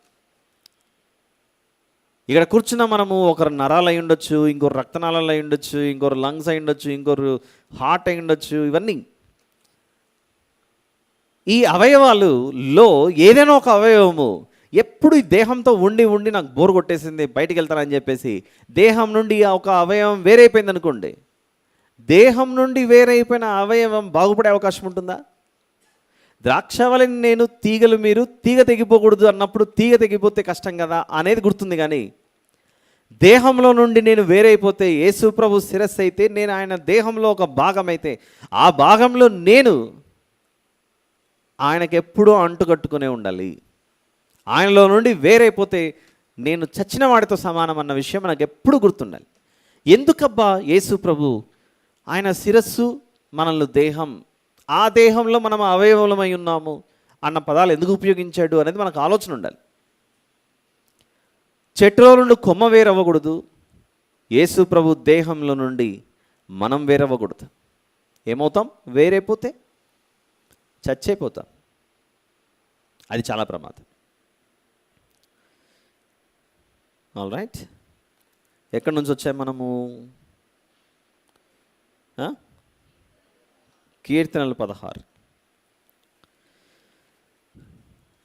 ఇక్కడ కూర్చున్న మనము ఒకరు నరాలు అయి ఉండొచ్చు, ఇంకొరు రక్తనాళాలు అయి ఉండొచ్చు, ఇంకొరు లంగ్స్ అయి ఉండొచ్చు, ఇంకొరు హార్ట్ అయి ఉండొచ్చు. ఇవన్నీ ఈ అవయవాలలో ఏదైనా ఒక అవయవము ఎప్పుడు ఈ దేహంతో ఉండి ఉండి నాకు బోరు కొట్టేసింది, బయటికి వెళ్తానని చెప్పేసి దేహం నుండి ఒక అవయవం వేరైపోయింది అనుకోండి, దేహం నుండి వేరైపోయిన అవయవం బాగుపడే అవకాశం ఉంటుందా? ద్రాక్షవల్లిని నేను, తీగలు మీరు. తీగ తెగిపోకూడదు అన్నప్పుడు తీగ తెగిపోతే కష్టం కదా అనేది గుర్తుంది, కానీ దేహంలో నుండి నేను వేరైపోతే, యేసు ప్రభు శిరస్సు అయితే నేను ఆయన దేహంలో ఒక భాగం అయితే, ఆ భాగంలో నేను ఆయనకు ఎప్పుడూ అంటుకట్టుకునే ఉండాలి. ఆయనలో నుండి వేరైపోతే నేను చచ్చిన వాడితో సమానం అన్న విషయం నాకు ఎప్పుడు గుర్తుండాలి. ఎందుకబ్బా యేసు ప్రభు ఆయన శిరస్సు, మనల్ని దేహం, ఆ దేహంలో మనం అవయవములమై ఉన్నాము అన్న పదాలు ఎందుకు ఉపయోగించాడు అనేది మనకు ఆలోచన ఉండాలి. చెట్టులో నుండి కొమ్మ వేరవ్వకూడదు, యేసు ప్రభు దేహంలో నుండి మనం వేరవ్వకూడదు. ఏమవుతాం? వేరైపోతే చచ్చైపోతాం. అది చాలా ప్రమాదం. ఆల్ రైట్, ఎక్కడి నుంచి వచ్చాము మనము? కీర్తనలు 16.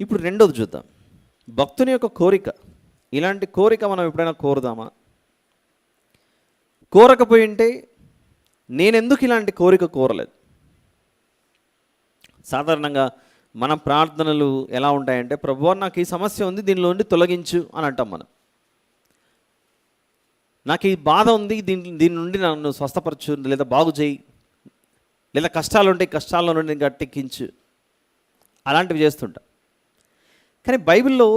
ఇప్పుడు రెండోది చూద్దాం. భక్తుని యొక్క కోరిక. ఇలాంటి కోరిక మనం ఎప్పుడైనా కోరుదామా? కోరకపోయి ఉంటే నేనెందుకు ఇలాంటి కోరిక కోరలేదు? సాధారణంగా మన ప్రార్థనలు ఎలా ఉంటాయంటే, ప్రభువా నాకు ఈ సమస్య ఉంది, దీనిలో నుండి తొలగించు అని అంటాం మనం. నాకు ఈ బాధ ఉంది, దీని నుండి నన్ను స్వస్థపరచు, లేదా బాగు చేయి, లేదా కష్టాలు ఉంటే కష్టాల్లో నుండి గట్టెక్కించు, అలాంటివి చేస్తుంటాం. కానీ బైబిల్లో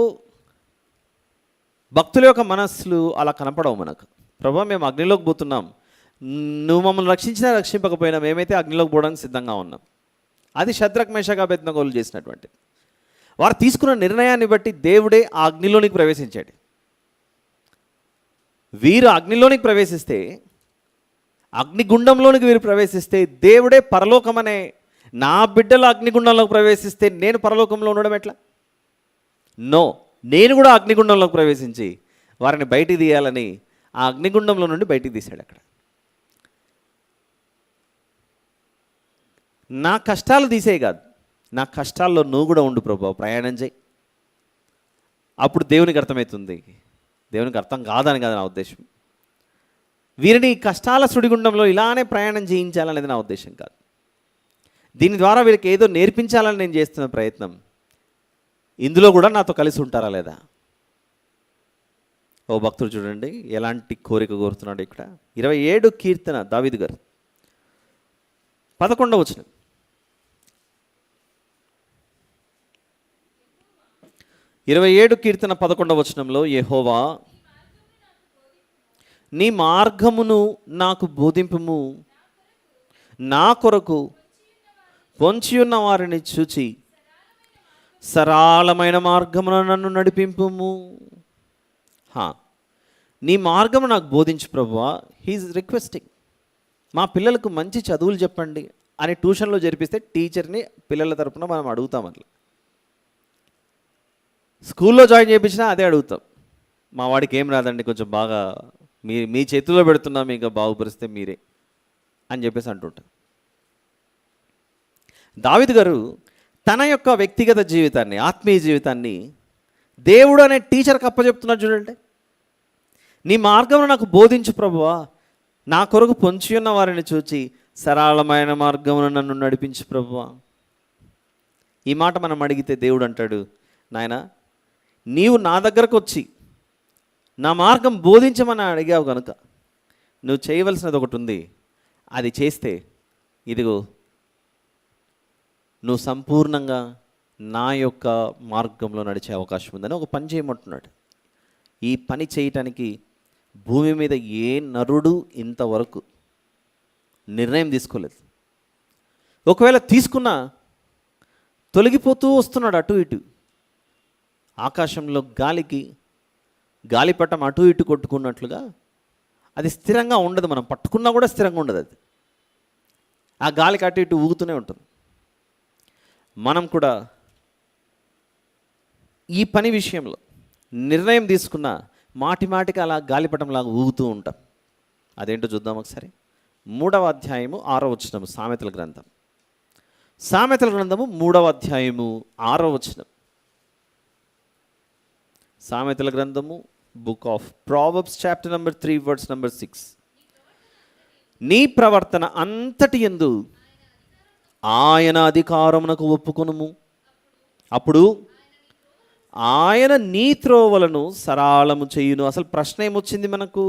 భక్తుల యొక్క మనస్సులు అలా కనపడవు మనకు. ప్రభువా మేము అగ్నిలోకి పోతున్నాం, నువ్వు మమ్మల్ని రక్షించినా రక్షింపకపోయినా మేమైతే అగ్నిలోకి పోవడానికి సిద్ధంగా ఉన్నాం. అది షద్రక్ మేషక్ అబేద్నెగోలు చేసినటువంటి వారు తీసుకున్న నిర్ణయాన్ని బట్టి దేవుడే ఆ అగ్నిలోనికి ప్రవేశించాడు. వీరు అగ్నిలోనికి ప్రవేశిస్తే, అగ్నిగుండంలోనికి వీరు ప్రవేశిస్తే, దేవుడే పరలోకమనే నా బిడ్డల అగ్నిగుండంలోకి ప్రవేశిస్తే నేను పరలోకంలో ఉండడం ఎట్లా? నో, నేను కూడా అగ్నిగుండంలోకి ప్రవేశించి వారిని బయటికి తీయాలని ఆ అగ్నిగుండంలో నుండి బయటికి తీశాడు. అక్కడ నా కష్టాలు తీసేయి కాదు, నా కష్టాల్లో నువ్వు కూడా ఉండు ప్రభు, ప్రయాణం చేయి. అప్పుడు దేవునికి అర్థమవుతుంది. దేవునికి అర్థం కాదని కాదు నా ఉద్దేశం. వీరిని కష్టాల సుడిగుండంలో ఇలానే ప్రయాణం చేయించాలనేది నా ఉద్దేశం కాదు. దీని ద్వారా వీరికి ఏదో నేర్పించాలని నేను చేస్తున్న ప్రయత్నం. ఇందులో కూడా నాతో కలిసి ఉంటారా లేదా? ఓ భక్తుడు చూడండి ఎలాంటి కోరిక కోరుతున్నాడు ఇక్కడ. 27 కీర్తన దావీదు గారు 11వ వచనం. 27 కీర్తన 11వ వచనంలో, యెహోవా నీ మార్గమును నాకు బోధింపుము, నా కొరకు పొంచియున్న వారిని చూచి సరళమైన మార్గమున నన్ను నడిపింపుము. నీ మార్గము నాకు బోధించు ప్రభువా. He is requesting. మా పిల్లలకు మంచి చదువులు చెప్పండి అని ట్యూషన్లో జరిపిస్తే టీచర్ని పిల్లల తరపున మనం అడుగుతాం. అట్లా స్కూల్లో జాయిన్ చేయించినా అదే అడుగుతాం. మా వాడికి ఏం రాదండి, కొంచెం బాగా మీ చేతుల్లో పెడుతున్నాం, ఇంకా బాగుపరిస్తే మీరే అని చెప్పేసి అంటుంటాం. దావీదు గారు తన యొక్క వ్యక్తిగత జీవితాన్ని, ఆత్మీయ జీవితాన్ని దేవుడు అనే టీచర్కి అప్పచెప్తున్నాడు. చూడండి, నీ మార్గంలో నాకు బోధించు ప్రభువా, నా కొరకు పొంచి ఉన్న వారిని చూచి సరళమైన మార్గమును నన్ను నడిపించు ప్రభువా. ఈ మాట మనం అడిగితే దేవుడు అంటాడు, నాయనా నీవు నా దగ్గరకు వచ్చి నా మార్గం బోధించమని అడిగావు కనుక నువ్వు చేయవలసినది ఒకటి ఉంది. అది చేస్తే ఇదిగో నువ్వు సంపూర్ణంగా నా యొక్క మార్గంలో నడిచే అవకాశం ఉందని ఒక పని చేయమంటున్నాడు. ఈ పని చేయటానికి భూమి మీద ఏ నరుడు ఇంతవరకు నిర్ణయం తీసుకోలేదు. ఒకవేళ తీసుకున్నా తొలగిపోతూ వస్తున్నాడు అటు ఇటు. ఆకాశంలో గాలిపటం అటు ఇటు కొట్టుకున్నట్లుగా అది స్థిరంగా ఉండదు. మనం పట్టుకున్నా కూడా స్థిరంగా ఉండదు. అది ఆ గాలికి అటు ఇటు ఊగుతూనే ఉంటుంది. మనం కూడా ఈ పని విషయంలో నిర్ణయం తీసుకున్న మాటిమాటికి అలా గాలిపటంలాగా ఊగుతూ ఉంటాం. అదేంటో చూద్దాం ఒకసారి. 3వ అధ్యాయము 6వ వచనం, సామెతల గ్రంథం. సామెతల గ్రంథము 3వ అధ్యాయము 6వ వచనం. సామెతల గ్రంథము, book of proverbs, chapter number 3 verse number 6. నీ ప్రవర్తన అంతటి యందు ఆయన అధికారమునకు ఒప్పుకొనుము, అప్పుడు ఆయన నీ త్రోవలను సరళము చేయును. అసలు ప్రశ్న ఏమొచ్చింది మనకు?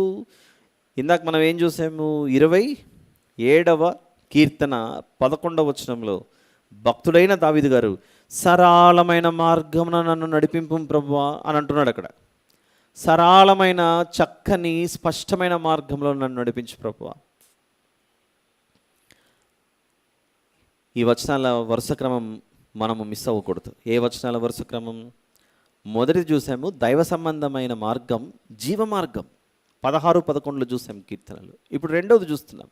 ఇందాక మనం ఏం చూసాము? 27వ కీర్తన 11వ వచనంలో భక్తుడైన దావీదు గారు సరళమైన మార్గమున నన్ను నడిపింపు ప్రభువా అని అంటున్నాడు. అక్కడ సరళమైన, చక్కని, స్పష్టమైన మార్గంలో నన్ను నడిపించు ప్రభువా. ఈ వచనాల వరుస క్రమం మనము మిస్ అవ్వకూడదు. ఏ వచనాల వరుస క్రమం? మొదటిది చూసాము దైవ సంబంధమైన మార్గం, జీవ మార్గం, 16-11 చూసాం కీర్తనలు. ఇప్పుడు రెండవది చూస్తున్నాం.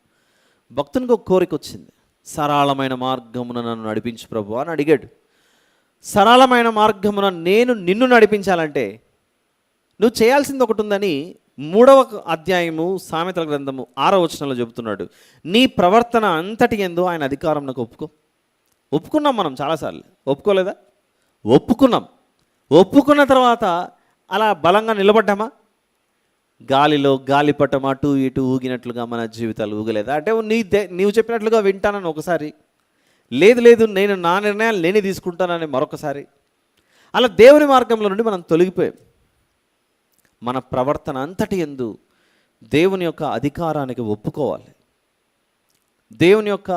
భక్తునికి ఒక కోరిక వచ్చింది, సరళమైన మార్గమున నన్ను నడిపించు ప్రభు అని అడిగాడు. సరళమైన మార్గమున నిన్ను నడిపించాలంటే నువ్వు చేయాల్సింది ఒకటి ఉందని 3వ అధ్యాయము సామెతల గ్రంథము 6వ వచనంలో చెబుతున్నాడు. నీ ప్రవర్తన అంతటి యందు ఆయన అధికారం నాకు ఒప్పుకున్నాం మనం చాలాసార్లు. ఒప్పుకోలేదా? ఒప్పుకున్న తర్వాత అలా బలంగా నిలబడ్డామా? గాలిలో గాలిపటం అటు ఇటు ఊగినట్లుగా మన జీవితాలు ఊగలేదా? అంటే నీవు చెప్పినట్లుగా వింటానని ఒకసారి, లేదు నేను నా నిర్ణయాలు నేనే తీసుకుంటానని మరొకసారి, అలా దేవుని మార్గంలో నుండి మనం తొలగిపోయాం. మన ప్రవర్తన అంతటి యందు దేవుని యొక్క అధికారానికి ఒప్పుకోవాలి. దేవుని యొక్క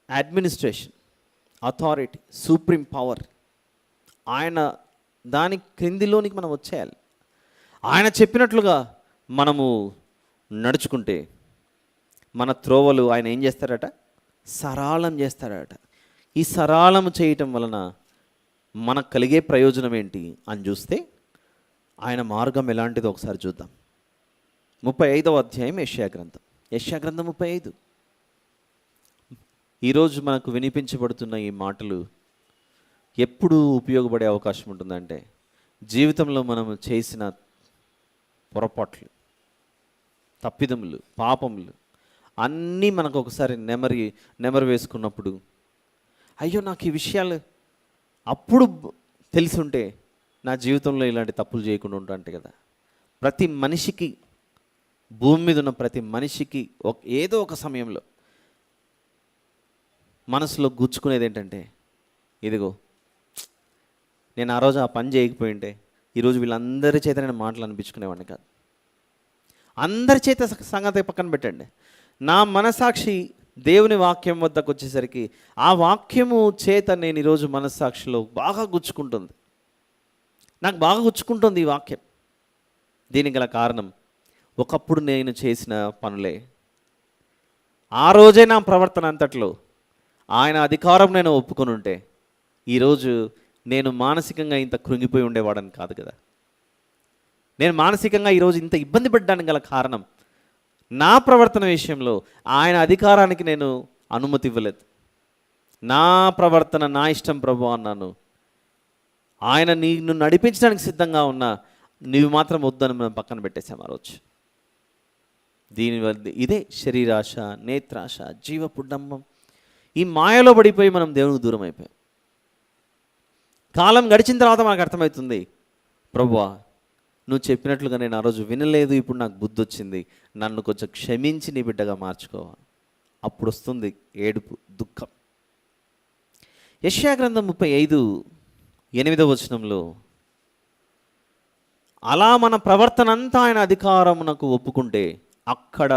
అడ్మినిస్ట్రేషన్, అథారిటీ, సుప్రీం పవర్, ఆయన దాని క్రిందిలోనికి మనం వచ్చేయాలి. ఆయన చెప్పినట్లుగా మనము నడుచుకుంటే మన త్రోవలు ఆయన ఏం చేస్తారట? సరళం చేస్తారట. ఈ సరళం చేయటం వలన మనకు కలిగే ప్రయోజనం ఏంటి అని చూస్తే ఆయన మార్గం ఎలాంటిదో ఒకసారి చూద్దాం. 35వ అధ్యాయం యెషయా గ్రంథం 35. ఈరోజు మనకు వినిపించబడుతున్న ఈ మాటలు ఎప్పుడు ఉపయోగపడే అవకాశం ఉంటుందంటే, జీవితంలో మనం చేసిన పొరపాట్లు, తప్పిదములు, పాపములు అన్నీ మనకు ఒకసారి నెమరు వేసుకున్నప్పుడు, అయ్యో నాకు ఈ విషయాలు అప్పుడు తెలిసి ఉంటే నా జీవితంలో ఇలాంటి తప్పులు చేయకుండా ఉంటాంటే కదా. ప్రతి మనిషికి, భూమి మీద ఉన్న ప్రతి మనిషికి ఏదో ఒక సమయంలో మనసులో గుచ్చుకునేది ఏంటంటే, ఇదిగో నేను ఆ రోజు ఆ పని చేయకపోయింటే ఈరోజు వీళ్ళందరి చేత నేను మాటలు అనిపించుకునేవాడిని కాదు. అందరి చేత సంగతి పక్కన పెట్టండి, నా మనసాక్షి దేవుని వాక్యం వద్దకు వచ్చేసరికి ఆ వాక్యము చేత నేను ఈరోజు మనస్సాక్షిలో బాగా గుచ్చుకుంటుంది. నాకు బాగా గుచ్చుకుంటుంది ఈ వాక్యం. దీనికి గల కారణం ఒకప్పుడు నేను చేసిన పనులే. ఆ రోజే నా ప్రవర్తన అంతట్లో ఆయన అధికారం నేను ఒప్పుకొని ఉంటే ఈరోజు నేను మానసికంగా ఇంత కృంగిపోయి ఉండేవాడని కాదు కదా. నేను మానసికంగా ఈరోజు ఇంత ఇబ్బంది పడ్డానికి గల కారణం నా ప్రవర్తన విషయంలో ఆయన అధికారానికి నేను అనుమతి ఇవ్వలేదు. నా ప్రవర్తన నా ఇష్టం ప్రభు అన్నాను. ఆయన నిన్ను నడిపించడానికి సిద్ధంగా ఉన్నా నీవు మాత్రం వద్దని మనం పక్కన పెట్టేశాం ఆ రోజు. దీనివల్ల ఇదే శరీరాశ, నేత్రాశ, జీవపుడ్డంబం, ఈ మాయలో పడిపోయి మనం దేవునికి దూరం అయిపోయాం. కాలం గడిచిన తర్వాత మనకు అర్థమవుతుంది, ప్రభువా నువ్వు చెప్పినట్లుగా నేను ఆ రోజు వినలేదు, ఇప్పుడు నాకు బుద్ధి వచ్చింది, నన్ను కొంచెం క్షమించి నీ బిడ్డగా మార్చుకోవాలి. అప్పుడు వస్తుంది ఏడుపు, దుఃఖం. యెషయా గ్రంథం 35:8 వచనంలో, అలా మన ప్రవర్తన అంతా ఆయన అధికారమునకు ఒప్పుకుంటే అక్కడ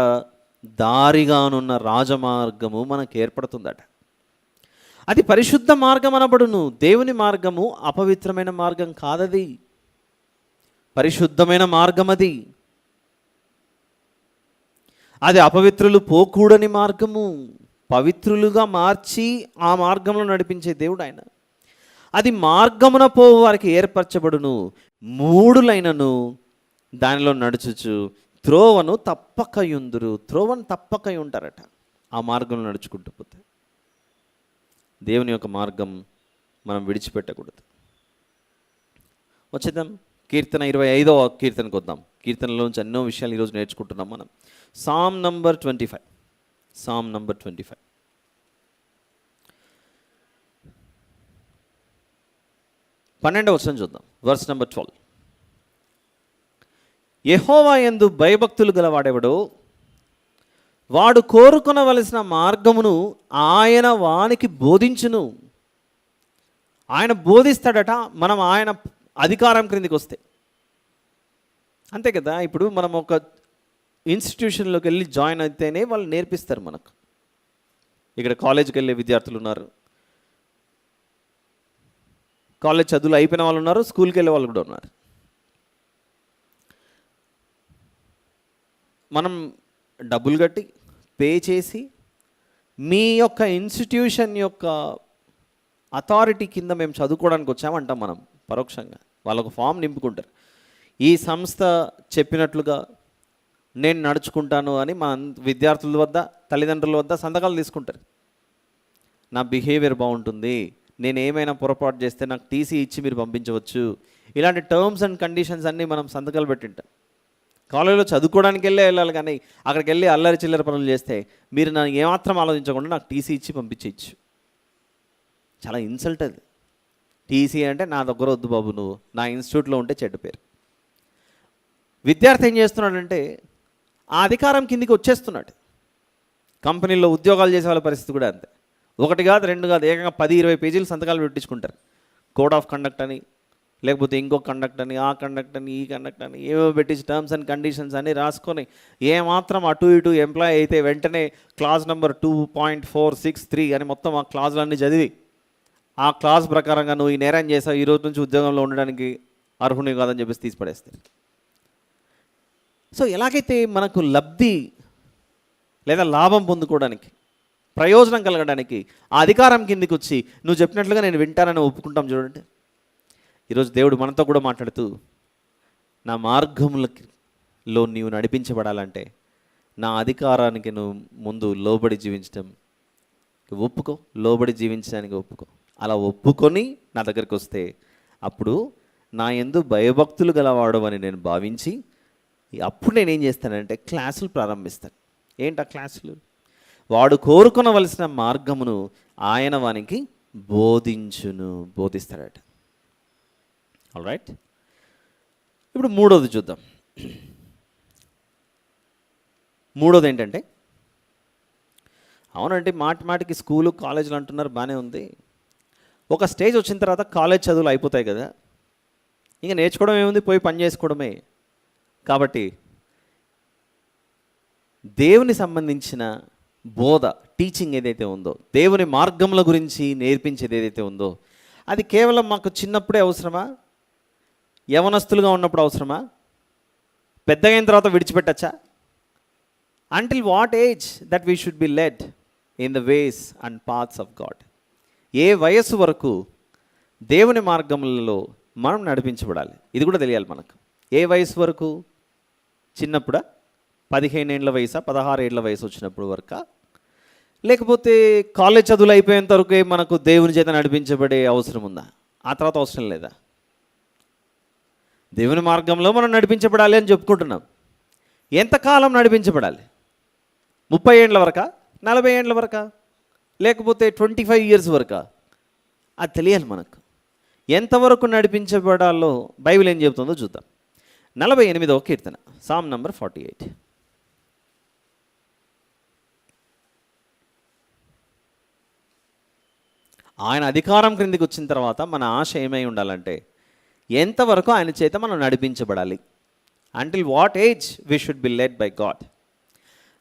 దారిగానున్న రాజమార్గము మనకు ఏర్పడుతుందట. అది పరిశుద్ధ మార్గం అనబడును. దేవుని మార్గము అపవిత్రమైన మార్గం కాదది, పరిశుద్ధమైన మార్గం అది. అది అపవిత్రులు పోకూడని మార్గము, పవిత్రులుగా మార్చి ఆ మార్గంలో నడిపించే దేవుడు ఆయన. అది మార్గమున పోవు వారికి ఏర్పరచబడును, మూడులైనను దానిలో నడుచుచు త్రోవను తప్పక ఉంటారట. ఆ మార్గంలో నడుచుకుంటూ పోతే దేవుని యొక్క మార్గం మనం విడిచిపెట్టకూడదు. వచ్చేద్దాం కీర్తన 25వ కీర్తనకు వద్దాం. కీర్తనలోంచి ఎన్నో విషయాలు ఈరోజు నేర్చుకుంటున్నాం మనం. Sam number 25. 12వ వచనం చూద్దాం, వర్స్ నంబర్ 12. యెహోవా యందు భయభక్తులు గలవాడెవడో వాడు కోరుకొనవలసిన మార్గమును ఆయన వానికి బోధించును. ఆయన బోధిస్తాడట, మనం ఆయన అధికారం క్రిందికి వస్తే. అంతే కదా. ఇప్పుడు మనం ఒక ఇన్స్టిట్యూషన్లోకి వెళ్ళి జాయిన్ అయితేనే వాళ్ళు నేర్పిస్తారు మనకు. ఇక్కడ కాలేజీకి వెళ్ళే విద్యార్థులు ఉన్నారు, కాలేజ్ చదువులు అయిపోయిన వాళ్ళు ఉన్నారు, స్కూల్కి వెళ్ళే వాళ్ళు కూడా ఉన్నారు. మనం డబ్బులు కట్టి పే చేసి మీ యొక్క ఇన్స్టిట్యూషన్ యొక్క అథారిటీ కింద మేము చదువుకోవడానికి వచ్చామంటాం మనం పరోక్షంగా. వాళ్ళకు ఫామ్ నింపుకుంటారు, ఈ సంస్థ చెప్పినట్లుగా నేను నడుచుకుంటాను అని మన విద్యార్థుల వద్ద, తల్లిదండ్రుల వద్ద సంతకాలు తీసుకుంటారు. నా బిహేవియర్ బాగుంటుంది, నేను ఏమైనా పొరపాటు చేస్తే నాకు టీసీ ఇచ్చి మీరు పంపించవచ్చు, ఇలాంటి టర్మ్స్ అండ్ కండిషన్స్ అన్నీ మనం సంతకాలు పెట్టింటాం. కాలేజీలో చదువుకోవడానికి వెళ్ళాలి, కానీ అక్కడికి వెళ్ళి అల్లరి చిల్లర పనులు చేస్తే మీరు నాకు ఏమాత్రం ఆలోచించకుండా నాకు టీసీ ఇచ్చి పంపించేయచ్చు. చాలా ఇన్సల్ట్ అది. టీసీ అంటే నా దగ్గర వద్దు బాబు, నువ్వు నా ఇన్స్టిట్యూట్లో ఉంటే చెడ్డ పేరు. విద్యార్థి ఏం చేస్తున్నాడంటే ఆ అధికారం కిందికి వచ్చేస్తున్నాడు. కంపెనీల్లో ఉద్యోగాలు చేసే వాళ్ళ పరిస్థితి కూడా అంతే. ఒకటి కాదు, రెండు కాదు, ఏకంగా 10-20 పేజీలు సంతకాలు పెట్టించుకుంటారు. కోడ్ ఆఫ్ కండక్ట్ అని, లేకపోతే ఇంకో కండక్ట్ అని, ఆ కండక్ట్ అని, ఈ కండక్ట్ అని, ఏవో పెట్టించి టర్మ్స్ అండ్ కండిషన్స్ అన్నీ రాసుకొని ఏమాత్రం అటు ఇటు ఎంప్లాయ్ అయితే వెంటనే క్లాజ్ నెంబర్ 2.463 అని మొత్తం ఆ క్లాజులన్నీ చదివి ఆ క్లాజ్ ప్రకారంగా నువ్వు ఈ నేరం చేసావు, ఈ రోజు నుంచి ఉద్యోగంలో ఉండడానికి అర్హుని కాదని చెప్పేసి తీసి పడేస్తారు. సో ఎలాగైతే మనకు లబ్ధి లేదా లాభం పొందుకోవడానికి, ప్రయోజనం కలగడానికి ఆ అధికారం కిందికి వచ్చి నువ్వు చెప్పినట్లుగా నేను వింటానని ఒప్పుకుంటాం. చూడండి, ఈరోజు దేవుడు మనతో కూడా మాట్లాడుతూ, నా మార్గములలో నీవు నడిపించబడాలంటే నా అధికారానికి నువ్వు ముందు లోబడి జీవించడం ఒప్పుకో, లోబడి జీవించడానికి ఒప్పుకో. అలా ఒప్పుకొని నా దగ్గరికి వస్తే అప్పుడు నా యందు భయభక్తులు గలవాడు అని నేను భావించి అప్పుడు నేనేం చేస్తానంటే క్లాసులు ప్రారంభిస్తాను. ఏంటి ఆ క్లాసులు? వాడు కోరుకొనవలసిన మార్గమును ఆయన వానికి బోధిస్తాడట. ఆల్రైట్, ఇప్పుడు మూడోది చూద్దాం. మూడోది ఏంటంటే, అవునండి మాటికి స్కూలు కాలేజీలు అంటున్నారు, బాగానే ఉంది. ఒక స్టేజ్ వచ్చిన తర్వాత కాలేజ్ చదువులు అయిపోతాయి కదా, ఇంకా నేర్చుకోవడం ఏముంది, పోయి పని చేసుకోవడమే. కాబట్టి దేవుని సంబంధించిన బోధ, టీచింగ్ ఏదైతే ఉందో, దేవుని మార్గముల గురించి నేర్పించేది ఏదైతే ఉందో, అది కేవలం మాకు చిన్నప్పుడే అవసరమా? యవనస్తులుగా ఉన్నప్పుడు అవసరమా? పెద్దగా అయిన తర్వాత విడిచిపెట్టచ్చా? Until what age that we should be led in the ways and paths of God. ఏ వయస్సు వరకు దేవుని మార్గములలో మనం నడిపించబడాలి, ఇది కూడా తెలియాలి మనకు. ఏ వయసు వరకు? చిన్నప్పుడా? 15 ఏళ్ళ వయసా? 16 ఏళ్ళ వయసు వచ్చినప్పుడు వరకా? లేకపోతే కాలేజ్ చదువులు అయిపోయేంత వరకే మనకు దేవుని చేత నడిపించబడే అవసరం ఉందా? ఆ తర్వాత అవసరం లేదా? దేవుని మార్గంలో మనం నడిపించబడాలి అని చెప్పుకుంటున్నాం. ఎంతకాలం నడిపించబడాలి? 30 ఏళ్ళ వరకా? 40 ఏళ్ళ వరకా? లేకపోతే 25 ఇయర్స్ వరకా? అది తెలియాలి మనకు. ఎంతవరకు నడిపించబడాలో బైబిల్ ఏం చెబుతుందో చూద్దాం. 48వ కీర్తన, సామ్ నంబర్ 48. ఆయన అధికారం క్రిందికి వచ్చిన తర్వాత మన ఆశ ఏమై ఉండాలంటే ఎంతవరకు ఆయన చేత మనం నడిపించబడాలి. Until what age we should be led by God.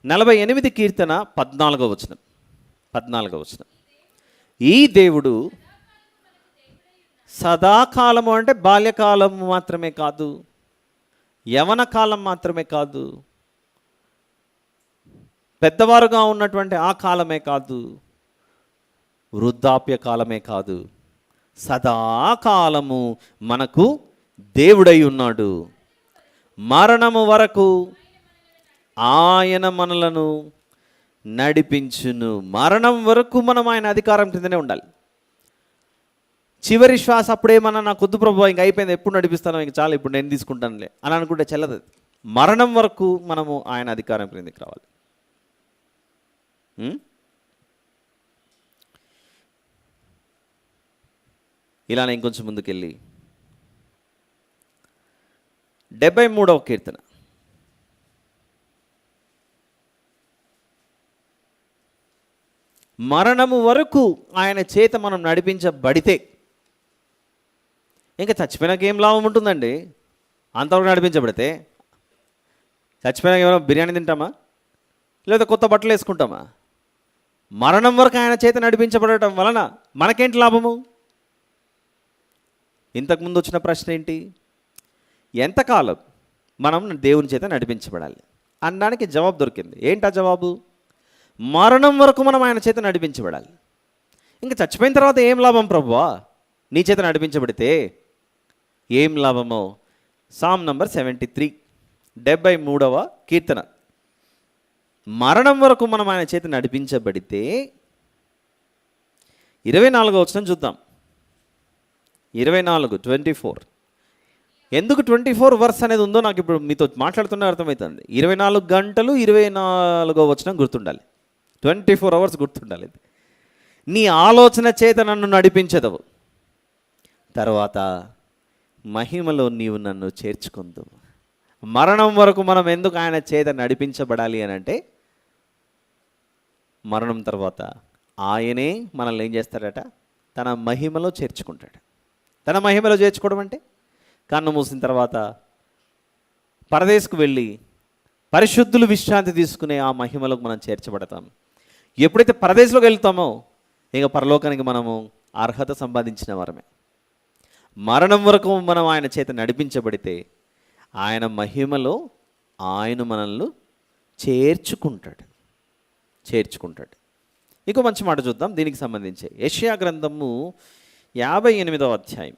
48 కీర్తన 14వ వచనం. ఈ దేవుడు సదాకాలము అంటే బాల్యకాలము మాత్రమే కాదు, యవన కాలం మాత్రమే కాదు, పెద్దవారుగా ఉన్నటువంటి ఆ కాలమే కాదు, వృద్ధాప్య కాలమే కాదు, సదాకాలము మనకు దేవుడై ఉన్నాడు. మరణము వరకు ఆయన మనలను నడిపించును. మరణం వరకు మనం ఆయన అధికారం కిందనే ఉండాలి. చివరి శ్వాస అప్పుడేమన్నా నా కొద్దు ప్రభు ఇంక అయిపోయింది, ఎప్పుడు నడిపిస్తానో, ఇంక చాలు ఇప్పుడు నేను తీసుకుంటానులే అని అనుకుంటే చెల్లదు. మరణం వరకు మనము ఆయన అధికారం క్రిందికి రావాలి. ఇలానే ఇంకొంచెం ముందుకెళ్ళి 73వ కీర్తన. మరణము వరకు ఆయన చేత మనం నడిపించబడితే ఇంకా చచ్చిపోయినాక ఏం లాభం ఉంటుందండి? అంతవరకు నడిపించబడితే చచ్చిపోయినాక ఏమైనా బిర్యానీ తింటామా, లేదా కొత్త బట్టలు వేసుకుంటామా? మరణం వరకు ఆయన చేత నడిపించబడటం వలన మనకేంటి లాభము? ఇంతకుముందు వచ్చిన ప్రశ్న ఏంటి? ఎంతకాలం మనం దేవుని చేత నడిపించబడాలి అనడానికి జవాబు దొరికింది. ఏంటా జవాబు? మరణం వరకు మనం ఆయన చేత నడిపించబడాలి. ఇంకా చచ్చిపోయిన తర్వాత ఏం లాభం ప్రభువా నీ చేత నడిపించబడితే? ఏం లాభమో సామ్ నంబర్ 73, 73వ కీర్తన. మరణం వరకు మనం ఆయన చేత నడిపించబడితే 24వ వచనం చూద్దాం. 24 ఎందుకు 24 వర్స్ అనేది ఉందో నాకు ఇప్పుడు మీతో మాట్లాడుతున్న అర్థమవుతుంది. 24 గంటలు 24వ వచనం గుర్తుండాలి, 24 అవర్స్ గుర్తుండాలి. నీ ఆలోచన చేత నన్ను నడిపించదవు, తర్వాత మహిమలో నీవు నన్ను చేర్చుకుందు. మరణం వరకు మనం ఎందుకు ఆయన చేత నడిపించబడాలి అని అంటే, మరణం తర్వాత ఆయనే మనల్ని ఏం చేస్తాడట, తన మహిమలో చేర్చుకుంటాడు. తన మహిమలో చేర్చుకోవడం అంటే కన్ను మూసిన తర్వాత పరదేశకు వెళ్ళి పరిశుద్ధులు విశ్రాంతి తీసుకునే ఆ మహిమలోకి మనం చేర్చబడతాం. ఎప్పుడైతే పరదేశంలోకి వెళ్తామో ఇక పరలోకానికి మనము అర్హత సంపాదించిన వారమే. మరణం వరకు మనం ఆయన చేత నడిపించబడితే ఆయన మహిమలో ఆయన మనల్ని చేర్చుకుంటాడు. ఇంకో మంచి మాట చూద్దాం దీనికి సంబంధించి. యెషయా గ్రంథము 58వ అధ్యాయం,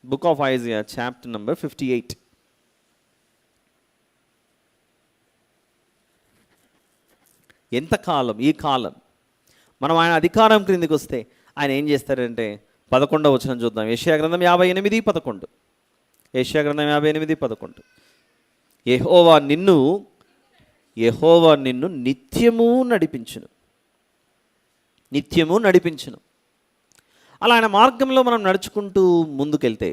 book of Isaiah chapter number 58. ఎంతకాలం ఈ కాలం మనం ఆయన అధికారం క్రిందికి వస్తే ఆయన ఏం చేస్తారంటే 11వ వచనం చూద్దాం. యెషయా గ్రంథం 58:11. యెషయా గ్రంథం 58:11. యెహోవా నిన్ను నిత్యము నడిపించును. అలా ఆయన మార్గంలో మనం నడుచుకుంటూ ముందుకెళ్తే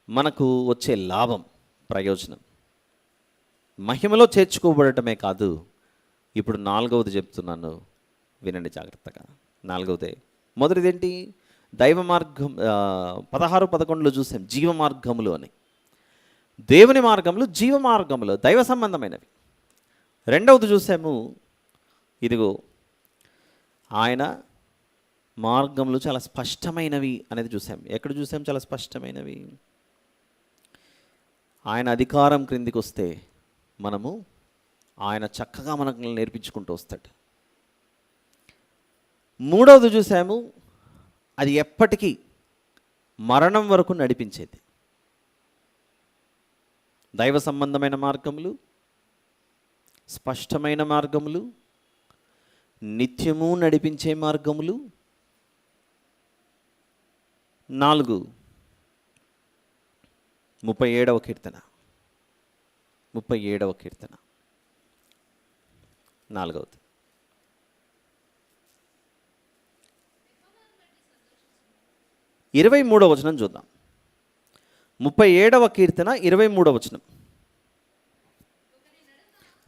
మనకు వచ్చే లాభం, ప్రయోజనం మహిమలో చేర్చుకోబడటమే కాదు. ఇప్పుడు 4వది చెప్తున్నాను, వినండి జాగ్రత్తగా. 4వదే, మొదటిది ఏంటి? దైవ మార్గం. 16-11లో చూసాం జీవ మార్గములు అని. దేవుని మార్గములు జీవ మార్గములు, దైవ సంబంధమైనవి. 2వది చూసాము, ఇదిగో ఆయన మార్గములు చాలా స్పష్టమైనవి అనేది చూసాం. ఎక్కడ చూసాం చాలా స్పష్టమైనవి? ఆయన అధికారం క్రిందికి వస్తే మనము ఆయన చక్కగా మనకు నేర్పించుకుంటూ వస్తాడు. 3వది చూసాము, అది ఎప్పటికీ మరణం వరకు నడిపించేది. దైవ సంబంధమైన మార్గములు, స్పష్టమైన మార్గములు, నిత్యము నడిపించే మార్గములు. 4, 37వ కీర్తన 4వది. ఇరవై 23వ వచనం చూద్దాం. 37వ కీర్తన 23వ వచనం.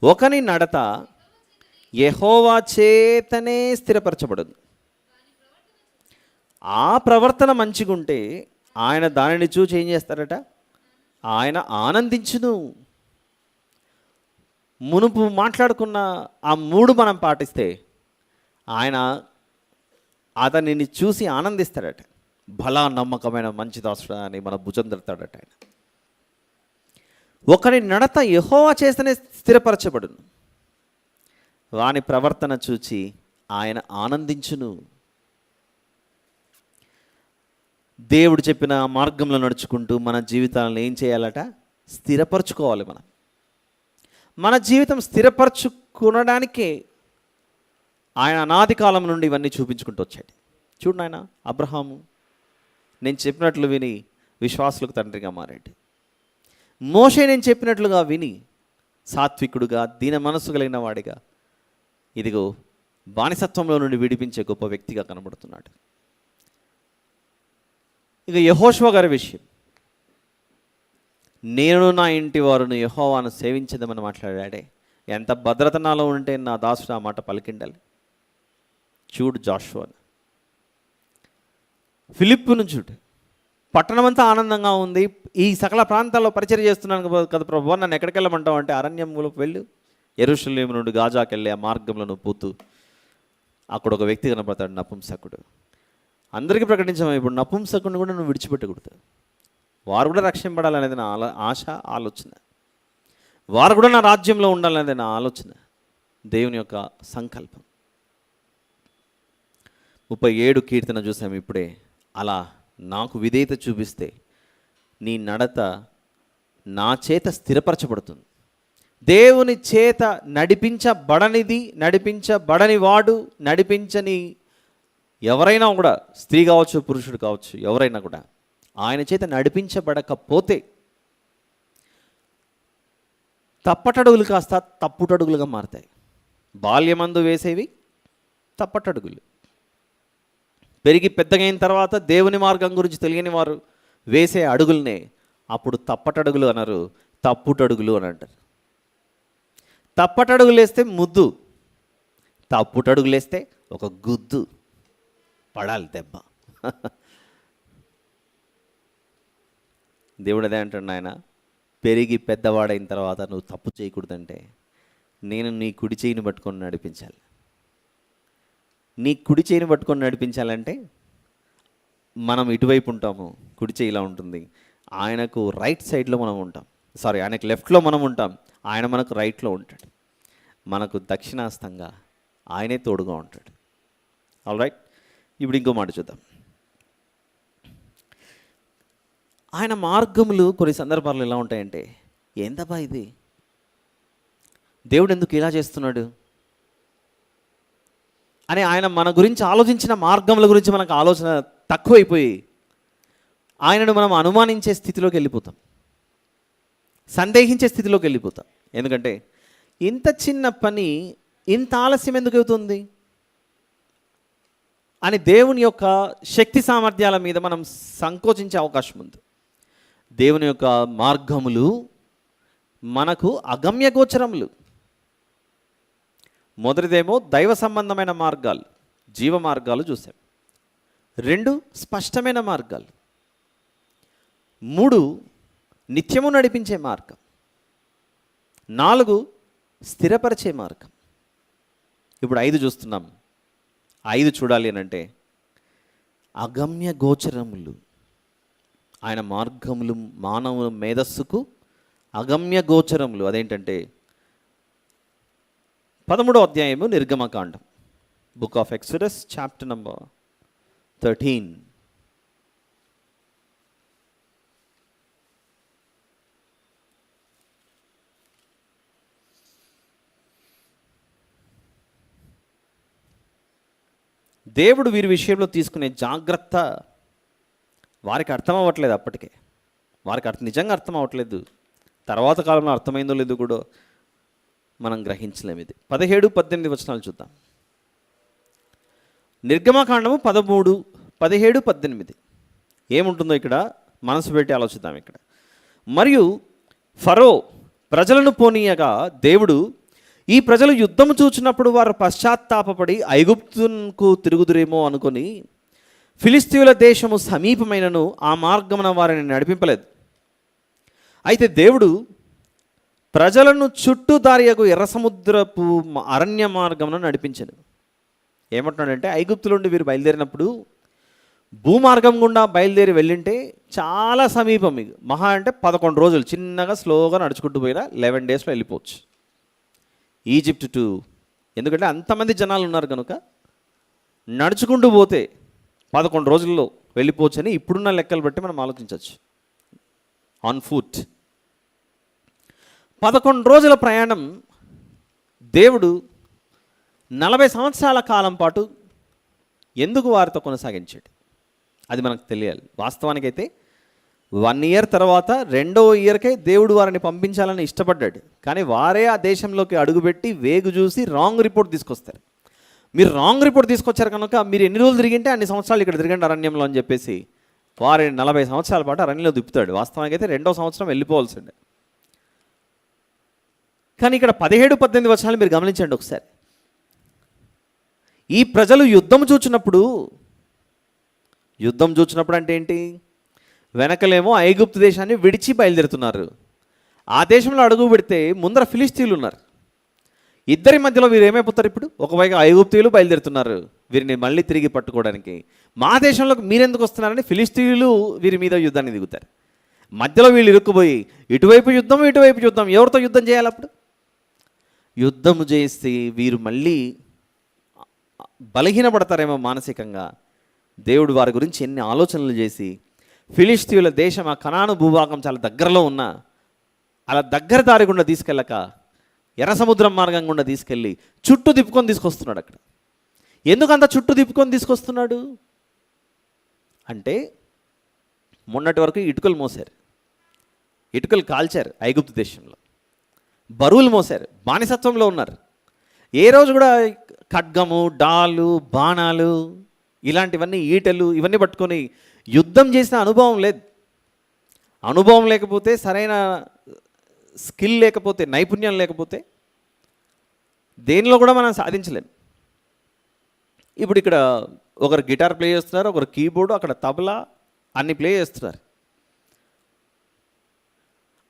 ఒకని నడత యెహోవా చేతనే స్థిరపరచబడదు. ఆ ప్రవర్తన మంచిగుంటే ఆయన దానిని చూసి ఏం చేస్తారట? ఆయన ఆనందించును. మునుపు మాట్లాడుకున్న ఆ 3 మనం పాటిస్తే ఆయన అతనిని చూసి ఆనందిస్తాడట. బలా నమ్మకమైన మంచి దాసుడా అని మన భుజం తడతాడట ఆయన. ఒకరి నడత యెహోవా చేస్తేనే స్థిరపరచబడును, వాని ప్రవర్తన చూచి ఆయన ఆనందించును. దేవుడు చెప్పిన మార్గంలో నడుచుకుంటూ మన జీవితాలను ఏం చేయాలట? స్థిరపరచుకోవాలి. మన జీవితం స్థిరపరచుకునడానికే ఆయన అనాది కాలం నుండి ఇవన్నీ చూపించుకుంటూ వచ్చాడు. చూడండి, ఆయన అబ్రహాము నేను చెప్పినట్లు విని విశ్వాసులకు తండ్రిగా మారాడు. మోషే నేను చెప్పినట్లుగా విని సాత్వికుడుగా, దీన మనస్సు కలిగిన వాడిగా, ఇదిగో బానిసత్వంలో నుండి విడిపించే గొప్ప వ్యక్తిగా కనబడుతున్నాడు. ఇక యెహోషువ గారి విషయం, నేను నా ఇంటి వారును యెహోవాను సేవించదమని మాట్లాడాడే. ఎంత భద్రత నాలో ఉంటే నా దాసుడు ఆ మాట పలికిండాలి. చూడు జాషువాను, ఫిలిప్పును చూడు, పట్టణమంతా ఆనందంగా ఉంది. ఈ సకల ప్రాంతాల్లో పరిచర్య చేస్తున్నాను కదా ప్రభువా, నన్ను ఎక్కడికి వెళ్ళమంటావు అంటే అరణ్యంలోకి వెళ్ళు, యెరూషలేము నుండి గాజాకి వెళ్ళి ఆ మార్గంలో నువ్వు పోతూ అక్కడ ఒక వ్యక్తి కనపడతాడు, నపుంసకుడు. అందరికీ ప్రకటించాము, ఇప్పుడు నపుంసకుడిని కూడా నువ్వు విడిచిపెట్టకూడదు. వారు కూడా రక్షింపడాలనేది నా ఆశ, ఆలోచన. వారు కూడా నా రాజ్యంలో ఉండాలనేది నా ఆలోచన, దేవుని యొక్క సంకల్పం. 37 కీర్తన చూసాము ఇప్పుడే. అలా నాకు విధేయత చూపిస్తే నీ నడత నా చేత స్థిరపరచబడుతుంది. దేవుని చేత నడిపించబడని వాడు, నడిపించని ఎవరైనా కూడా, స్త్రీ కావచ్చు, పురుషుడు కావచ్చు, ఎవరైనా కూడా ఆయన చేత నడిపించబడకపోతే తప్పటడుగులు కాస్త తప్పుటడుగులుగా మారుతాయి. బాల్యమందు వేసేవి తప్పటడుగులు, పెరిగి పెద్దగైన తర్వాత దేవుని మార్గం గురించి తెలియని వారు వేసే అడుగులనే అప్పుడు తప్పటడుగులు అనరు, తప్పుటడుగులు అని అంటారు. తప్పటడుగులు వేస్తే ముద్దు, తప్పుటడుగులు వేస్తే ఒక గుద్దు, పడాలి దెబ్బ. దేవుడు అదే అంటాడు, ఆయన పెరిగి పెద్దవాడైన తర్వాత నువ్వు తప్పు చేయకూడదంటే నేను నీ కుడి చేయిని పట్టుకొని నడిపించాలి. నీ కుడి చేయిని పట్టుకొని నడిపించాలంటే మనం ఇటువైపు ఉంటాము, కుడి చేయి ఇలా ఉంటుంది, ఆయనకు రైట్ సైడ్లో మనం ఉంటాం, ఆయనకు లెఫ్ట్లో మనం ఉంటాం, ఆయన మనకు రైట్లో ఉంటాడు. మనకు దక్షిణాస్తంగా ఆయనే తోడుగా ఉంటాడు. ఆల్ రైట్, ఇప్పుడు ఇంకో మాట చూద్దాం. ఆయన మార్గములు కొన్ని సందర్భాల్లో ఎలా ఉంటాయంటే, ఏందబ్బా ఇది, దేవుడు ఎందుకు ఇలా చేస్తున్నాడు అని ఆయన మన గురించి ఆలోచించిన మార్గముల గురించి మనకు ఆలోచన తక్కువైపోయి ఆయనను మనం అనుమానించే స్థితిలోకి వెళ్ళిపోతాం, సందేహించే స్థితిలోకి వెళ్ళిపోతాం. ఎందుకంటే ఇంత చిన్న పని ఇంత ఆలస్యం ఎందుకు అవుతుంది అని దేవుని యొక్క శక్తి సామర్థ్యాల మీద మనం సంకోచించే అవకాశం ఉంది. దేవుని యొక్క మార్గములు మనకు అగమ్య గోచరములు. మొదటిదేమో దైవ సంబంధమైన మార్గాలు, జీవ మార్గాలు చూసాం. 2 స్పష్టమైన మార్గాలు. 3 నిత్యము నడిపించే మార్గం. 4 స్థిరపరిచే మార్గం. ఇప్పుడు 5 చూస్తున్నాం. 5 చూడాలి అని అంటే అగమ్య గోచరములు. ఆయన మార్గములు మానవుల మేధస్సుకు అగమ్య గోచరములు. అదేంటంటే 13వ అధ్యాయము నిర్గమకాండం, book of exodus, chapter number 13. దేవుడు వీరి విషయంలో తీసుకునే జాగ్రత్త వారికి అర్థం అవ్వట్లేదు. అప్పటికే వారికి నిజంగా అర్థం అవ్వట్లేదు. తర్వాత కాలంలో అర్థమైందో లేదో కూడా మనం గ్రహించలేము. ఇది 17-18 వచనాలు చూద్దాం. నిర్గమకాండము 13, 17, 18 ఏముంటుందో ఇక్కడ మనసు పెట్టి ఆలోచిద్దాం. ఇక్కడ మరియు ఫరో ప్రజలను పోనీయగా దేవుడు, ఈ ప్రజలు యుద్ధము చూచినప్పుడు వారు పశ్చాత్తాపపడి ఐగుప్తుకు తిరుగుదురేమో అనుకొని ఫిలిస్తీయుల దేశము సమీపమైనను ఆ మార్గమున వారిని నడిపింపలేదు. అయితే దేవుడు ప్రజలను చుట్టూ దారియగు ఎర్ర సముద్రపు అరణ్య మార్గమున నడిపించాడు. ఏమంటున్నాడంటే, ఐగుప్తు నుండి వీరు బయలుదేరినప్పుడు భూమార్గం గుండా బయలుదేరి వెళ్ళింటే చాలా సమీపం, మీకు మహా అంటే 11 రోజులు చిన్నగా స్లోగా నడుచుకుంటూ పోయినా 11 డేస్లో వెళ్ళిపోవచ్చు ఈజిప్ట్ టు. ఎందుకంటే అంతమంది జనాలు ఉన్నారు కనుక నడుచుకుంటూ పోతే 11 రోజుల్లో వెళ్ళిపోవచ్చని ఇప్పుడున్న లెక్కలు బట్టి మనం ఆలోచించవచ్చు. ఆన్ ఫుట్ 11 రోజుల ప్రయాణం దేవుడు 40 సంవత్సరాల కాలం పాటు ఎందుకు వారితో కొనసాగించాడు అది మనకు తెలియాలి. వాస్తవానికైతే 1 ఇయర్ తర్వాత 2వ ఇయర్కే దేవుడు వారిని పంపించాలని ఇష్టపడ్డాడు. కానీ వారే ఆ దేశంలోకి అడుగుపెట్టి వేగు చూసి రాంగ్ రిపోర్ట్ తీసుకొస్తారు. మీరు రాంగ్ రిపోర్ట్ తీసుకొచ్చారు కనుక మీరు ఎన్ని రోజులు తిరిగింటే అన్ని సంవత్సరాలు ఇక్కడ తిరగండి అరణ్యంలో అని చెప్పేసి వారిని 40 సంవత్సరాల పాటు అరణ్యంలో దిప్పుతాడు. వాస్తవానికి అయితే 2వ సంవత్సరం వెళ్ళిపోవాల్సిందే. కానీ ఇక్కడ 17-18 వచనాలు మీరు గమనించండి ఒకసారి. ఈ ప్రజలు యుద్ధం చూచినప్పుడు అంటే ఏంటి, వెనకలేమో ఐగుప్తు దేశాన్ని విడిచి బయలుదేరుతున్నారు. ఆ దేశంలో అడుగు పెడితే ముందర ఫిలిస్తీయులు ఉన్నారు. ఇద్దరి మధ్యలో వీరు ఏమైపోతారు? ఇప్పుడు ఒకవైపు ఐగుప్తీయులు బయలుదేరుతున్నారు వీరిని మళ్ళీ తిరిగి పట్టుకోవడానికి. మా దేశంలోకి మీరెందుకు వస్తున్నారని ఫిలిస్తీయులు వీరి మీద యుద్ధాన్ని దిగుతారు. మధ్యలో వీళ్ళు ఇరుక్కుపోయి ఇటువైపు యుద్ధం ఎవరితో యుద్ధం చేయాలి? అప్పుడు యుద్ధము చేసి వీరు మళ్ళీ బలహీనపడతారేమో మానసికంగా. దేవుడు వారి గురించి ఎన్ని ఆలోచనలు చేసి ఫిలిస్తీయుల దేశం, ఆ కనాను భూభాగం చాలా దగ్గరలో ఉన్న అలా దగ్గర దారి గుండా తీసుకెళ్ళక ఎర్ర సముద్రం మార్గం గుండా తీసుకెళ్ళి చుట్టూ తిప్పుకొని తీసుకొస్తున్నాడు. అక్కడ ఎందుకంత చుట్టూ తిప్పుకొని తీసుకొస్తున్నాడు అంటే, మొన్నటి వరకు ఇటుకలు మోసారు, ఇటుకలు కాల్చారు ఐగుప్తు దేశంలో, బరువులు మోసారు, బానిసత్వంలో ఉన్నారు. ఏ రోజు కూడా ఖడ్గము, డాలు, బాణాలు ఇలాంటివన్నీ ఈటెలు ఇవన్నీ పట్టుకొని యుద్ధం చేసిన అనుభవం లేదు. అనుభవం లేకపోతే, సరైన స్కిల్ లేకపోతే, నైపుణ్యం లేకపోతే దేనిలో కూడా మనం సాధించలేం. ఇప్పుడు ఇక్కడ ఒకరు గిటార్ ప్లే చేస్తున్నారు, ఒకరు కీబోర్డు, అక్కడ తబలా అన్ని ప్లే చేస్తున్నారు.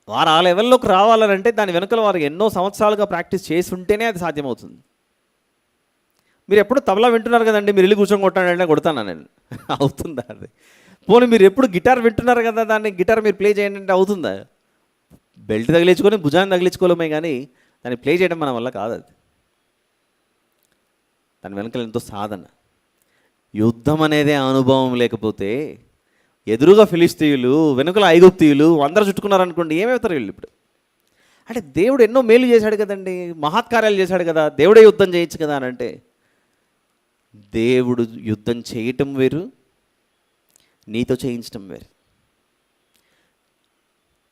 వారు ఆ లెవెల్లోకి రావాలనంటే దాని వెనుకల వారు ఎన్నో సంవత్సరాలుగా ప్రాక్టీస్ చేసి ఉంటేనే అది సాధ్యమవుతుంది. మీరు ఎప్పుడు తబలా వింటున్నారు కదండి, మీరు ఇల్లు కూర్చొని కొట్టానంటే కొడతాను నేను, అవుతుందా అది? పోనీ మీరు ఎప్పుడు గిటార్ వింటున్నారు కదా, దాన్ని గిటార్ మీరు ప్లే చేయండి అంటే అవుతుందా? బెల్ట్ తగిలించుకొని భుజాన్ని తగిలించుకోలేమే కానీ దాన్ని ప్లే చేయడం మన వల్ల కాదు. అది దాని వెనకాల ఎంతో సాధన. యుద్ధం అనేదే అనుభవం లేకపోతే ఎదురుగా ఫిలిస్తీయులు, వెనుకల ఐగుప్తీయులు అందరూ చుట్టుకున్నారనుకోండి, ఏమవుతారు వీళ్ళు ఇప్పుడు? అంటే దేవుడు ఎన్నో మేలు చేశాడు కదండి, మహత్కార్యాలు చేశాడు కదా, దేవుడే యుద్ధం చేయొచ్చు కదా అని అంటే, దేవుడు యుద్ధం చేయటం వేరు, నీతో చేయించటం వేరు.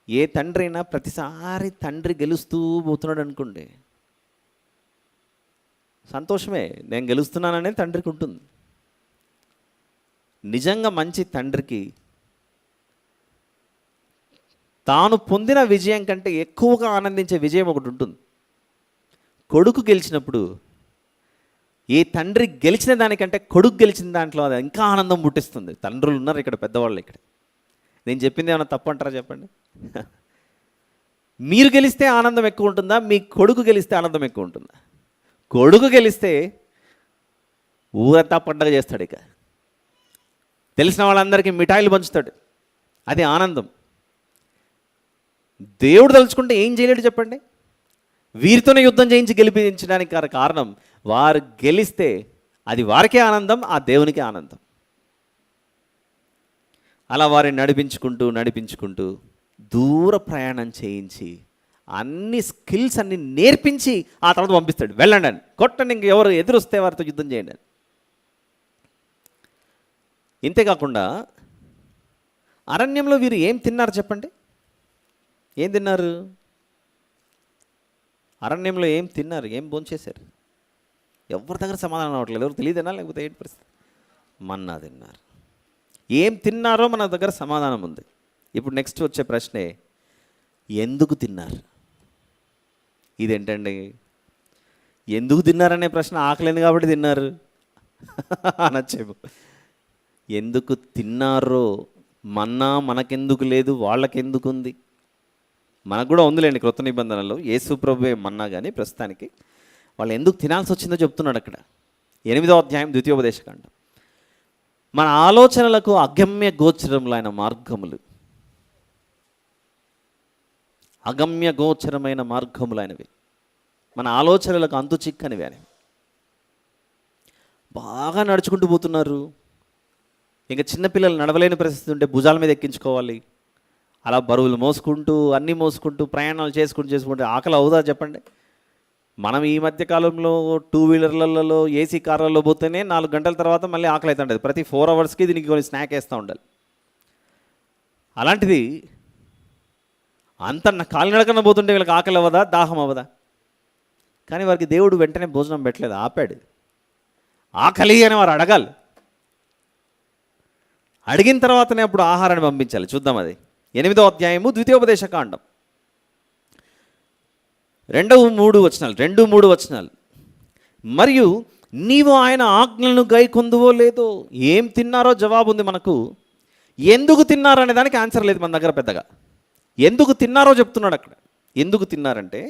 ఏ తండ్రి అయినా ప్రతిసారి తండ్రి గెలుస్తూ పోతున్నాడు అనుకోండి, సంతోషమే, నేను గెలుస్తున్నాననే తండ్రికి ఉంటుంది. నిజంగా మంచి తండ్రికి తాను పొందిన విజయం కంటే ఎక్కువగా ఆనందించే విజయం ఒకటి ఉంటుంది. కొడుకు గెలిచినప్పుడు ఏ తండ్రి గెలిచిన దానికంటే కొడుకు గెలిచిన దాంట్లో అది ఇంకా ఆనందం పుట్టిస్తుంది. తండ్రులు ఉన్నారు ఇక్కడ, పెద్దవాళ్ళు ఇక్కడ. నేను చెప్పింది ఏమైనా తప్పు అంటారా చెప్పండి? మీరు గెలిస్తే ఆనందం ఎక్కువ ఉంటుందా, మీ కొడుకు గెలిస్తే ఆనందం ఎక్కువ ఉంటుందా? కొడుకు గెలిస్తే ఊరంతా పండగ చేస్తాడు, ఇక తెలిసిన వాళ్ళందరికీ మిఠాయిలు పంచుతాడు, అది ఆనందం. దేవుడు తలుచుకుంటే ఏం చేయలేడు చెప్పండి? వీరితోనే యుద్ధం చేయించి గెలిపించడానికి కారణం, వారు గెలిస్తే అది వారికే ఆనందం, ఆ దేవునికే ఆనందం. అలా వారిని నడిపించుకుంటూ దూర ప్రయాణం చేయించి అన్ని స్కిల్స్ అన్ని నేర్పించి ఆ తర్వాత పంపిస్తాడు, వెళ్ళండి అని, కొట్టండి, ఇంక ఎవరు ఎదురొస్తే వారితో యుద్ధం చేయండి అని. ఇంతేకాకుండా అరణ్యంలో వీరు ఏం తిన్నారు చెప్పండి? ఏం తిన్నారు? అరణ్యంలో ఏం తిన్నారు, ఏం భోంచేశారు? ఎవరి దగ్గర సమాధానం అవ్వట్లేదు. ఎవరు తెలియదనా లేకపోతే ఏంటి పరిస్థితి? మన్నా తిన్నారు. ఏం తిన్నారో మన దగ్గర సమాధానం ఉంది. ఇప్పుడు నెక్స్ట్ వచ్చే ప్రశ్నే, ఎందుకు తిన్నారు? ఇదేంటండి, ఎందుకు తిన్నారనే ప్రశ్న ఆకలేదు కాబట్టి తిన్నారు అనొచ్చేమో. ఎందుకు తిన్నారో, మన్నా మనకెందుకు లేదు, వాళ్ళకెందుకు ఉంది? మనకు కూడా ఉందిలేండి క్రొత్త నిబంధనలో, యేసు ప్రభువే మన్నా, కానీ ప్రస్తుతానికి వాళ్ళు ఎందుకు తినాల్సి వచ్చిందో చెప్తున్నాడు అక్కడ. 8వ అధ్యాయం ద్వితీయోపదేశకాండం. మన ఆలోచనలకు అగమ్య గోచరములైన మార్గములు, అగమ్య గోచరమైన మార్గములైనవి, మన ఆలోచనలకు అంతు చిక్కనివి అని బాగా నడుచుకుంటూ పోతున్నారు. ఇంకా చిన్నపిల్లలు నడవలేని పరిస్థితి ఉంటే భుజాల మీద ఎక్కించుకోవాలి, అలా బరువులు మోసుకుంటూ అన్నీ మోసుకుంటూ ప్రయాణాలు చేసుకుంటూ ఆకలి అవుదా చెప్పండి? మనం ఈ మధ్య కాలంలో 2 వీలర్లలో ఏసీ కార్లలో పోతేనే 4 గంటల తర్వాత మళ్ళీ ఆకలి అవుతుంటుంది. ప్రతి 4 అవర్స్కి దీనికి కొన్ని స్నాక్ వేస్తూ ఉండాలి. అలాంటిది అంత కాలినడకన పోతుంటే వీళ్ళకి ఆకలి అవ్వదా, దాహం అవ్వదా? కానీ వారికి దేవుడు వెంటనే భోజనం పెట్టలేదు, ఆపాడు. ఆకలి అని వారు అడగాలి, అడిగిన తర్వాతనే అప్పుడు ఆహారాన్ని పంపించాలి. చూద్దాం అది 8వ అధ్యాయము ద్వితీయోపదేశకాండం 2-3 వచనాలు. మరియు నీవు ఆయన ఆజ్ఞలను గైకొందువో లేదో. ఏం తిన్నారో జవాబు ఉంది మనకు, ఎందుకు తిన్నారు అనే దానికి ఆన్సర్ లేదు మన దగ్గర పెద్దగా. ఎందుకు తిన్నారో చెప్తున్నాడు అక్కడ. ఎందుకు తిన్నారంటే,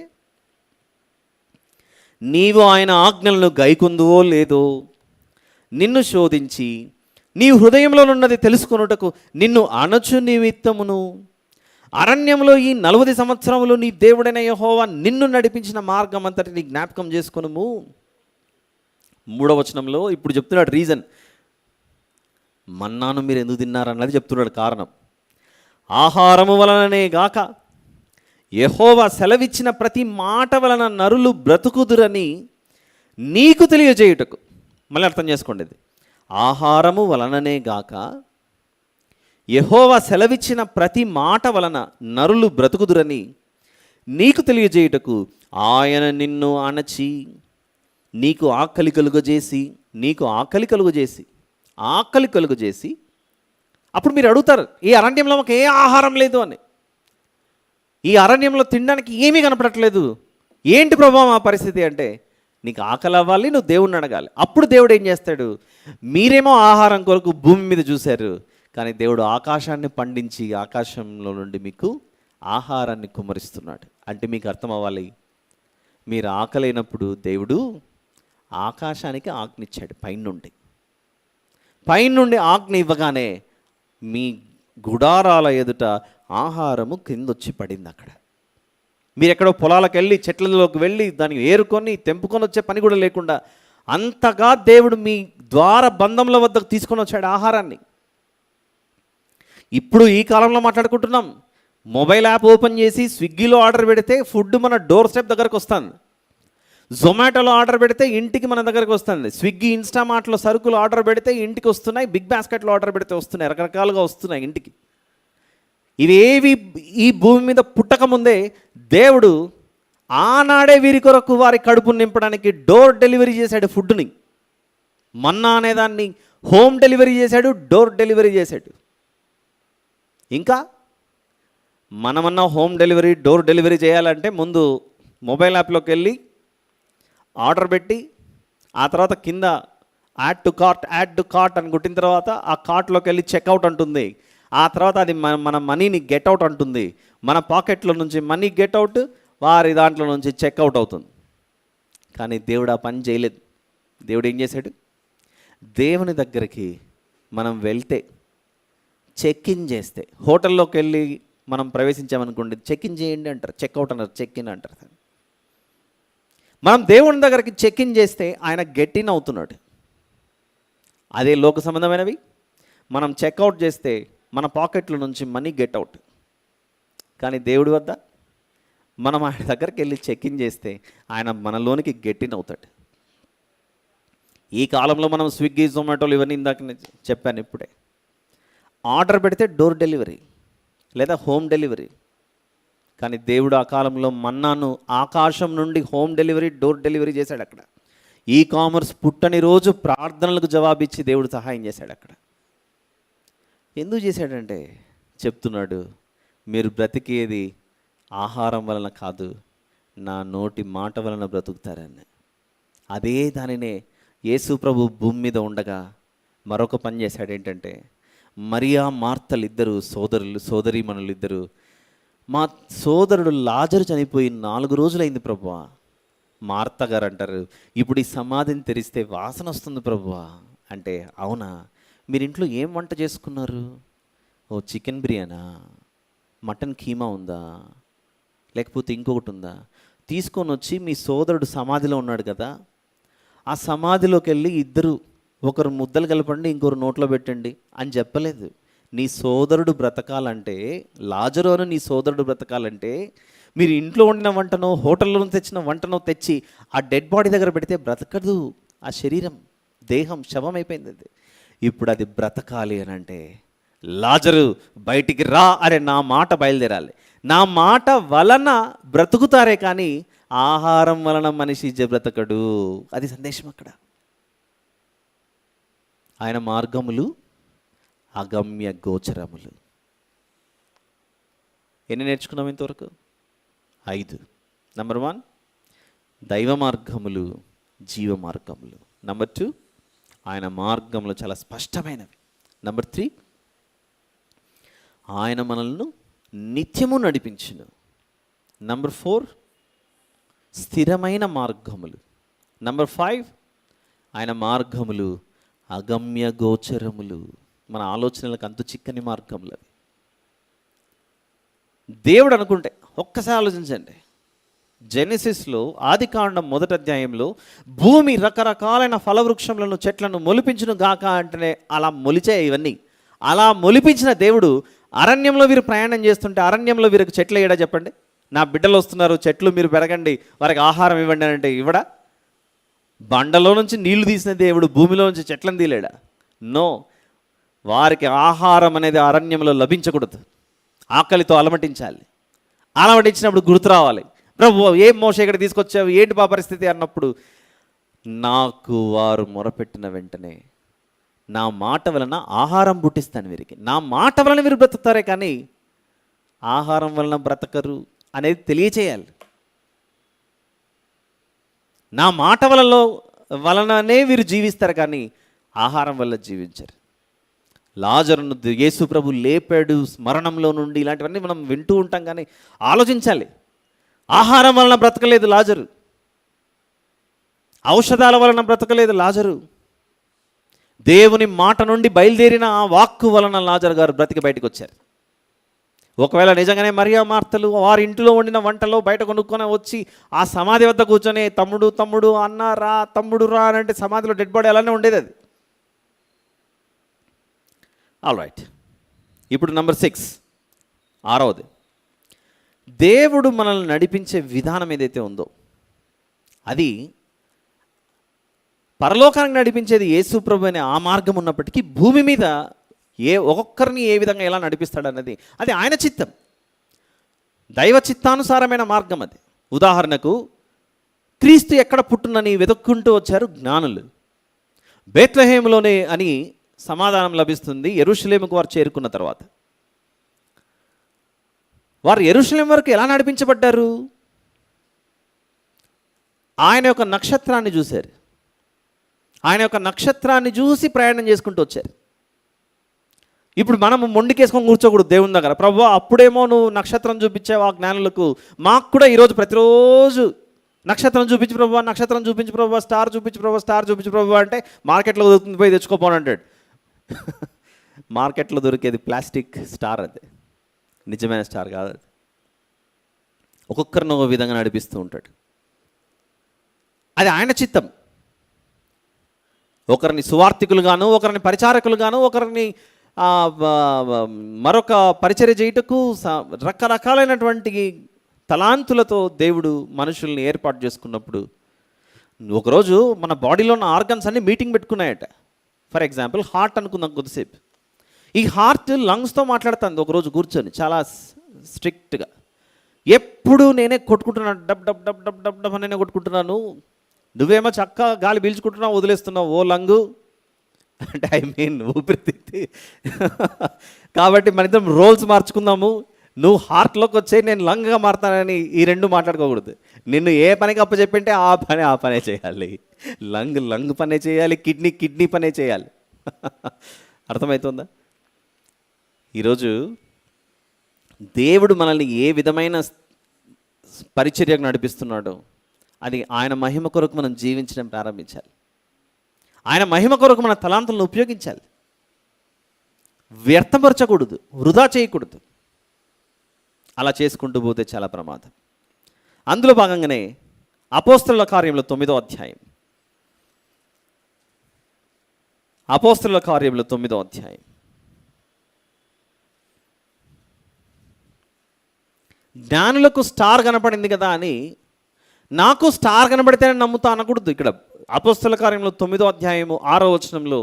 నీవు ఆయన ఆజ్ఞలను గైకొందువో లేదో, నిన్ను శోధించి నీ హృదయంలోనున్నది తెలుసుకొనుటకు నిన్ను అణచు నిమిత్తమును అరణ్యంలో ఈ 40 సంవత్సరములు నీ దేవుడైన యెహోవా నిన్ను నడిపించిన మార్గం అంతటిని జ్ఞాపకం చేసుకొనుము. 3వ వచనంలో ఇప్పుడు చెప్తున్నాడు రీజన్, మన్నాను మీరు ఎందుకు తిన్నారన్నది చెప్తున్నాడు కారణం. ఆహారము వలననే గాక యెహోవా సెలవిచ్చిన ప్రతి మాట వలన నరులు బ్రతుకుదురని నీకు తెలియజేయుటకు. మళ్ళీ అర్థం చేసుకోండి, ఇది ఆహారము వలననే గాక యెహోవా సెలవిచ్చిన ప్రతి మాట వలన నరులు బ్రతుకుదురని నీకు తెలియజేయుటకు ఆయన నిన్ను అణచి నీకు ఆకలి కలుగజేసి ఆకలి కలుగు చేసి, అప్పుడు మీరు అడుగుతారు, ఈ అరణ్యంలో మాకు ఏ ఆహారం లేదు అని. ఈ అరణ్యంలో తినడానికి ఏమీ కనపడట్లేదు, ఏంటి ప్రభావ మా పరిస్థితి అంటే, నీకు ఆకలి అవ్వాలి, నువ్వు దేవుణ్ణి అడగాలి. అప్పుడు దేవుడు ఏం చేస్తాడు, మీరేమో ఆహారం కొరకు భూమి మీద చూశారు, కానీ దేవుడు ఆకాశాన్ని పండించి ఆకాశంలో నుండి మీకు ఆహారాన్ని కుమ్మరిస్తున్నాడు. అంటే మీకు అర్థం అవ్వాలి, మీరు ఆకలైనప్పుడు దేవుడు ఆకాశానికి ఆజ్ఞిచ్చాడు పైనుండి ఆజ్ఞ ఇవ్వగానే మీ గుడారాల ఎదుట ఆహారము కిందొచ్చి పడింది. అక్కడ మీరు ఎక్కడో పొలాలకు వెళ్ళి చెట్లలోకి వెళ్ళి దాన్ని ఏరుకొని తెంపుకొని వచ్చే పని కూడా లేకుండా అంతగా దేవుడు మీ ద్వార బంధముల వద్దకు తీసుకొని వచ్చాడు ఆహారాన్ని. ఇప్పుడు ఈ కాలంలో మాట్లాడుకుంటున్నాం, మొబైల్ యాప్ ఓపెన్ చేసి స్విగ్గీలో ఆర్డర్ పెడితే ఫుడ్ మన డోర్ స్టెప్ దగ్గరకు వస్తుంది, జొమాటోలో ఆర్డర్ పెడితే ఇంటికి మన దగ్గరకు వస్తుంది, స్విగ్గీ ఇన్స్టామార్ట్లో సరుకులు ఆర్డర్ పెడితే ఇంటికి వస్తున్నాయి, బిగ్ బాస్కెట్లో ఆర్డర్ పెడితే వస్తున్నాయి, రకరకాలుగా వస్తున్నాయి ఇంటికి. ఇవేవి ఈ భూమి మీద పుట్టకముందే దేవుడు ఆనాడే వీరి కొరకు వారి కడుపును నింపడానికి డోర్ డెలివరీ చేశాడు ఫుడ్ని. మన్నా అనేదాన్ని హోమ్ డెలివరీ చేశాడు, డోర్ డెలివరీ చేశాడు. ఇంకా మనమన్నా హోమ్ డెలివరీ డోర్ డెలివరీ చేయాలంటే ముందు మొబైల్ యాప్లోకి వెళ్ళి ఆర్డర్ పెట్టి, ఆ తర్వాత కింద యాడ్ టు కార్ట్ అని కొట్టిన తర్వాత ఆ కార్ట్లోకి వెళ్ళి చెక్అవుట్ అంటుంది. ఆ తర్వాత అది మన మనీని గెట్అవుట్ అంటుంది, మన పాకెట్లో నుంచి మనీ గెట్అవుట్, వారి దాంట్లో నుంచి చెక్అవుట్ అవుతుంది. కానీ దేవుడు ఆ పని చేయలేదు. దేవుడు ఏం చేశాడు, దేవుని దగ్గరికి మనం వెళ్తే చెక్ ఇన్ చేస్తే, హోటల్లోకి వెళ్ళి మనం ప్రవేశించామనుకోండి, చెక్ ఇన్ చేయండి అంటారు, చెక్అవుట్ అన్నారు, చెక్ ఇన్ అంటారు. మనం దేవుని దగ్గరికి చెక్ ఇన్ చేస్తే ఆయన గెట్ ఇన్ అవుతున్నాడు. అదే లోక సంబంధమైనవి మనం చెక్అవుట్ చేస్తే మన పాకెట్ల నుంచి మనీ గెట్ అవుట్. కానీ దేవుడి వద్ద మనం ఆయన దగ్గరికి వెళ్ళి చెక్ ఇన్ చేస్తే ఆయన మనలోనికి గెట్ ఇన్ అవుతాడు. ఈ కాలంలో మనం స్విగ్గీ జొమాటోలు ఇవన్నీ ఇందాక చెప్పాను ఇప్పుడే, ఆర్డర్ పెడితే డోర్ డెలివరీ లేదా హోమ్ డెలివరీ. కానీ దేవుడు ఆ కాలంలో మన్నాను ఆకాశం నుండి హోమ్ డెలివరీ డోర్ డెలివరీ చేశాడు. అక్కడ ఈ కామర్స్ పుట్టని రోజు ప్రార్థనలకు జవాబిచ్చి దేవుడు సహాయం చేశాడు. అక్కడ ఎందుకు చేశాడంటే చెప్తున్నాడు, మీరు బ్రతికేది ఆహారం వలన కాదు, నా నోటి మాట వలన బ్రతుకుతారని. అదే దానినే యేసు ప్రభు భూమి మీద ఉండగా మరొక పని చేశాడు. ఏంటంటే, మరియా మార్తలు ఇద్దరు సోదరీమణులు ఇద్దరు, మా సోదరుడు లాజరు చనిపోయి 4 రోజులైంది ప్రభువా. మార్త గారు అంటారు, ఇప్పుడు ఈ సమాధిని తెరిస్తే వాసన వస్తుంది ప్రభువా అంటే, అవునా, మీరు ఇంట్లో ఏం వంట చేసుకున్నారు? ఓ చికెన్ బిర్యానా, మటన్ కీమా ఉందా, లేకపోతే ఇంకొకటి ఉందా? తీసుకొని వచ్చి మీ సోదరుడు సమాధిలో ఉన్నాడు కదా, ఆ సమాధిలోకి వెళ్ళి ఇద్దరు, ఒకరు ముద్దలు కలపండి, ఇంకొకరు నోట్లో పెట్టండి అని చెప్పలేదు. నీ సోదరుడు బ్రతకాలంటే, లాజరు అని నీ సోదరుడు బ్రతకాలంటే మీరు ఇంట్లో వండిన వంటనో హోటల్లో తెచ్చిన వంటనో తెచ్చి ఆ డెడ్ బాడీ దగ్గర పెడితే బ్రతకదు. ఆ శరీరం, దేహం శవం అయిపోయింది. అది ఇప్పుడు అది బ్రతకాలి అని అంటే, లాజరు బయటికి రా అరే నా మాట బయలుదేరాలి. నా మాట వలన బ్రతుకుతారే కానీ ఆహారం వలన మనిషి బ్రతకడు. అది సందేశం అక్కడ. ఆయన మార్గములు అగమ్య గోచరములు. ఎన్ని నేర్చుకున్నాం ఇంతవరకు? 5. నెంబర్ 1 దైవ మార్గములు, జీవ మార్గములు. నెంబర్ 2 ఆయన మార్గములు చాలా స్పష్టమైనవి. నెంబర్ 3 ఆయన మనల్ని నిత్యము నడిపించును. నెంబర్ 4 స్థిరమైన మార్గములు. నెంబర్ 5 ఆయన మార్గములు అగమ్య గోచరములు, మన ఆలోచనలకు అంతు చిక్కని మార్గములు అవి. దేవుడు అనుకుంటే ఒక్కసారి ఆలోచించండి, జెనెసిస్లో ఆదికాండం 1వ అధ్యాయంలో భూమి రకరకాలైన ఫలవృక్షములను చెట్లను మొలిపించును గాక అంటేనే అలా మొలిచాయి ఇవన్నీ. అలా మొలిపించిన దేవుడు అరణ్యంలో వీరు ప్రయాణం చేస్తుంటే అరణ్యంలో వీరికి చెట్లు వేయడా చెప్పండి? నా బిడ్డలు వస్తున్నారు, చెట్లు మీరు పెరగండి, వారికి ఆహారం ఇవ్వండి అని అంటే ఇవ్వడా? బండలో నుంచి నీళ్లు తీసిన దేవుడు భూమిలో నుంచి చెట్లను తీలేడా? నో. వారికి ఆహారం అనేది అరణ్యంలో లభించకూడదు, ఆకలితో అలమటించాలి. అలమటించినప్పుడు గుర్తు రావాలి, ప్రభు ఏం మోషే ఇక్కడ తీసుకొచ్చావు, ఏంటి బా పరిస్థితి అన్నప్పుడు, నాకు వారు మొరపెట్టిన వెంటనే నా మాట వలన ఆహారం పుట్టిస్తాను వీరికి. నా మాట వలన వీరు బ్రతుకుతారే కానీ ఆహారం వలన బ్రతకరు అనేది తెలియచేయాలి. నా మాట వలననే వీరు జీవిస్తారు కానీ ఆహారం వల్ల జీవించరు. లాజరును యేసు ప్రభు లేపాడు మరణంలో నుండి, ఇలాంటివన్నీ మనం వింటూ ఉంటాం కానీ ఆలోచించాలి. ఆహారం వలన బ్రతకలేదు లాజరు, ఔషధాల వలన బ్రతకలేదు లాజరు, దేవుని మాట నుండి బయలుదేరిన ఆ వాక్కు వలన లాజరు గారు బ్రతికి బయటకు వచ్చారు. ఒకవేళ నిజంగానే మరియా మార్తలు వారి ఇంటిలో వండిన వంటలో బయట కొనుక్కొని వచ్చి ఆ సమాధి వద్ద కూర్చొని తమ్ముడు తమ్ముడు అన్న రా, తమ్ముడు రా అని అంటే సమాధిలో డెడ్ బాడీ అలానే ఉండేది అది. ఆల్ రైట్, ఇప్పుడు నెంబర్ 6, 6వది, దేవుడు మనల్ని నడిపించే విధానం ఏదైతే ఉందో అది పరలోకానికి నడిపించేది యేసు ప్రభు అనే ఆ మార్గం ఉన్నప్పటికీ భూమి మీద ఒక్కొక్కరిని ఏ విధంగా ఎలా నడిపిస్తాడు అన్నది అది ఆయన చిత్తం, దైవ చిత్తానుసారమైన మార్గం అది. ఉదాహరణకు క్రీస్తు ఎక్కడ పుట్టునని వెతుక్కుంటూ వచ్చారు జ్ఞానులు. బేత్లెహేములోనే అని సమాధానం లభిస్తుంది యెరూషలేముకు వారు చేరుకున్న తర్వాత. వారు యెరూషలేం వరకు ఎలా నడిపించబడ్డారు? ఆయన యొక్క నక్షత్రాన్ని చూశారు, ఆయన యొక్క నక్షత్రాన్ని చూసి ప్రయాణం చేసుకుంటూ వచ్చారు. ఇప్పుడు మనం మొండికేసుకొని కూర్చోకూడదు దేవుని దగ్గర. ప్రభు అప్పుడేమో నువ్వు నక్షత్రం చూపించావు ఆ జ్ఞానులకు, మాకు కూడా ఈరోజు ప్రతిరోజు నక్షత్రం చూపించి ప్రభు, నక్షత్రం చూపించి ప్రభు, స్టార్ చూపించి ప్రభు, స్టార్ చూపించి ప్రభు అంటే మార్కెట్లో దొరుకుతుంది, పోయి తెచ్చుకోపోనంటాడు. మార్కెట్లో దొరికేది ప్లాస్టిక్ స్టార్, అది నిజమైన స్టార్ కాదు. అది ఒక్కొక్కరిని ఒక విధంగా నడిపిస్తూ ఉంటాడు, అది ఆయన చిత్తం. ఒకరిని సువార్థికులుగాను, ఒకరిని పరిచారకులుగాను, ఒకరిని మరొక పరిచర్య చేయుటకు రకరకాలైనటువంటి తలాంతులతో దేవుడు మనుషుల్ని ఏర్పాటు చేసుకున్నప్పుడు ఒకరోజు మన బాడీలో ఉన్న ఆర్గన్స్ అన్ని మీటింగ్ పెట్టుకున్నాయట. ఫర్ ఎగ్జాంపుల్ హార్ట్ అనుకుందాం కొద్దిసేపు. ఈ హార్ట్ లంగ్స్తో మాట్లాడుతుంది ఒకరోజు కూర్చొని చాలా స్ట్రిక్ట్గా. ఎప్పుడు నేనే కొట్టుకుంటున్నాను, డబ్ డబ్ డబ్ డబ్ డబ్ డబ్ నేనే కొట్టుకుంటున్నాను, నువ్వేమో చక్కగా గాలి పీల్చుకుంటున్నావు వదిలేస్తున్నావు ఓ లంగు అంటే ఐ మీన్ ఊపిరితిత్తి. కాబట్టి మన ఇద్దరం రోల్స్ మార్చుకుందాము, నువ్వు హార్ట్లోకి వచ్చే నేను లంగ్గా మారుతానని ఈ రెండు మాట్లాడుకోకూడదు. నిన్ను ఏ పనికి అప్పచెప్పింటే ఆ పనే చేయాలి. లంగ్ పనే చేయాలి, కిడ్నీ పనే చేయాలి. అర్థమవుతుందా? ఈరోజు దేవుడు మనల్ని ఏ విధమైన పరిచర్యకు నడిపిస్తున్నాడో అది ఆయన మహిమ కొరకు మనం జీవించడం ప్రారంభించాలి. ఆయన మహిమ కొరకు మన తలాంతులను ఉపయోగించాలి, వ్యర్థపరచకూడదు, వృధా చేయకూడదు. అలా చేసుకుంటూ పోతే చాలా ప్రమాదం. అందులో భాగంగానే అపోస్తలుల కార్యంలో 9వ అధ్యాయం, అపోస్తలుల కార్యంలో 9వ అధ్యాయం, జ్ఞానులకు స్టార్ కనపడింది కదా అని నాకు స్టార్ కనబడితేనే నమ్ముతా అనకూడదు. ఇక్కడ అపోస్తలుల కార్యంలో 9వ అధ్యాయము 6వ వచనంలో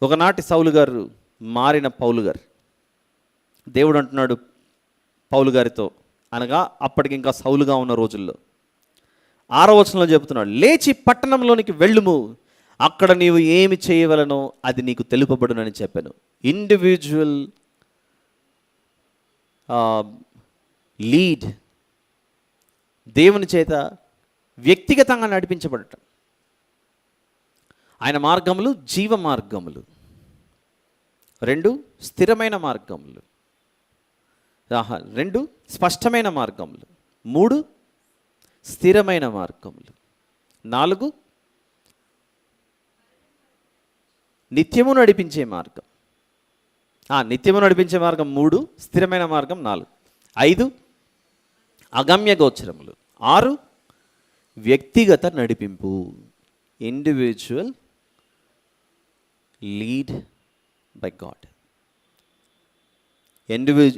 ఒకనాటి సౌలు గారు మారిన పౌలు గారు, దేవుడు అంటున్నాడు పౌలు గారితో, అనగా అప్పటికి ఇంకా సౌలుగా ఉన్న రోజుల్లో 6వ వచనంలో చెబుతున్నాడు, లేచి పట్టణంలోనికి వెళ్ళుము, అక్కడ నీవు ఏమి చేయవలనో అది నీకు తెలుపబడునని చెప్పాను. ఇండివిజువల్ లీడ్, దేవుని చేత వ్యక్తిగతంగా నడిపించబడటం. ఆయన మార్గములు జీవ మార్గములు, 2 స్థిరమైన మార్గములు, 2 స్పష్టమైన మార్గములు, 3 స్థిరమైన మార్గములు, 4 నిత్యము నడిపించే మార్గం. నిత్యము నడిపించే మార్గం 3, స్థిరమైన మార్గం 4, 5 అగమ్య గోచరములు, 6 వ్యక్తిగత నడిపింపు, individual lead by God,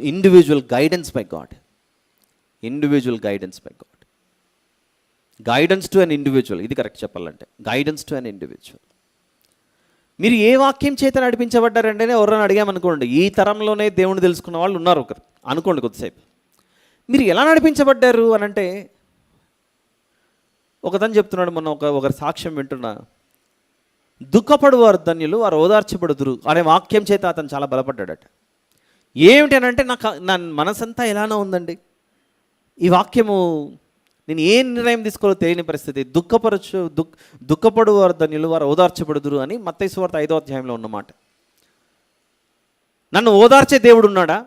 individual guidance by God, individual guidance by God, guidance to an individual. ఇది కరెక్ట్ చెప్పాలంటే, గైడెన్స్ టు అన్ ఇండివిజువల్. మీరు ఏ వాక్యం చేత నడిపించబడ్డారంటే ఎవరైనా అడిగామనుకోండి, ఈ తరంలోనే దేవుని తెలుసుకున్న వాళ్ళు ఉన్నారు ఒకరు అనుకోండి కొద్దిసేపు, మీరు ఎలా నడిపించబడ్డారు అని అంటే ఒకతను చెప్తున్నాడు, మొన్న ఒకరి సాక్ష్యం వింటున్నా, దుఃఖపడు వారు ధన్యులు, వారు ఓదార్చబడుదురు అనే వాక్యం చేత అతను చాలా బలపడ్డాడట. ఏమిటి అని అంటే, నా మనసంతా ఎలానో ఉందండి, ఈ వాక్యము నేను ఏ నిర్ణయం తీసుకోవాలో తెలియని పరిస్థితి. దుఃఖపడు వారు ధన్యులు, వారు ఓదార్చబడుదురు అని మత్తయి సువార్త 5వ అధ్యాయంలో ఉన్నమాట. నన్ను ఓదార్చే దేవుడు ఉన్నాడా,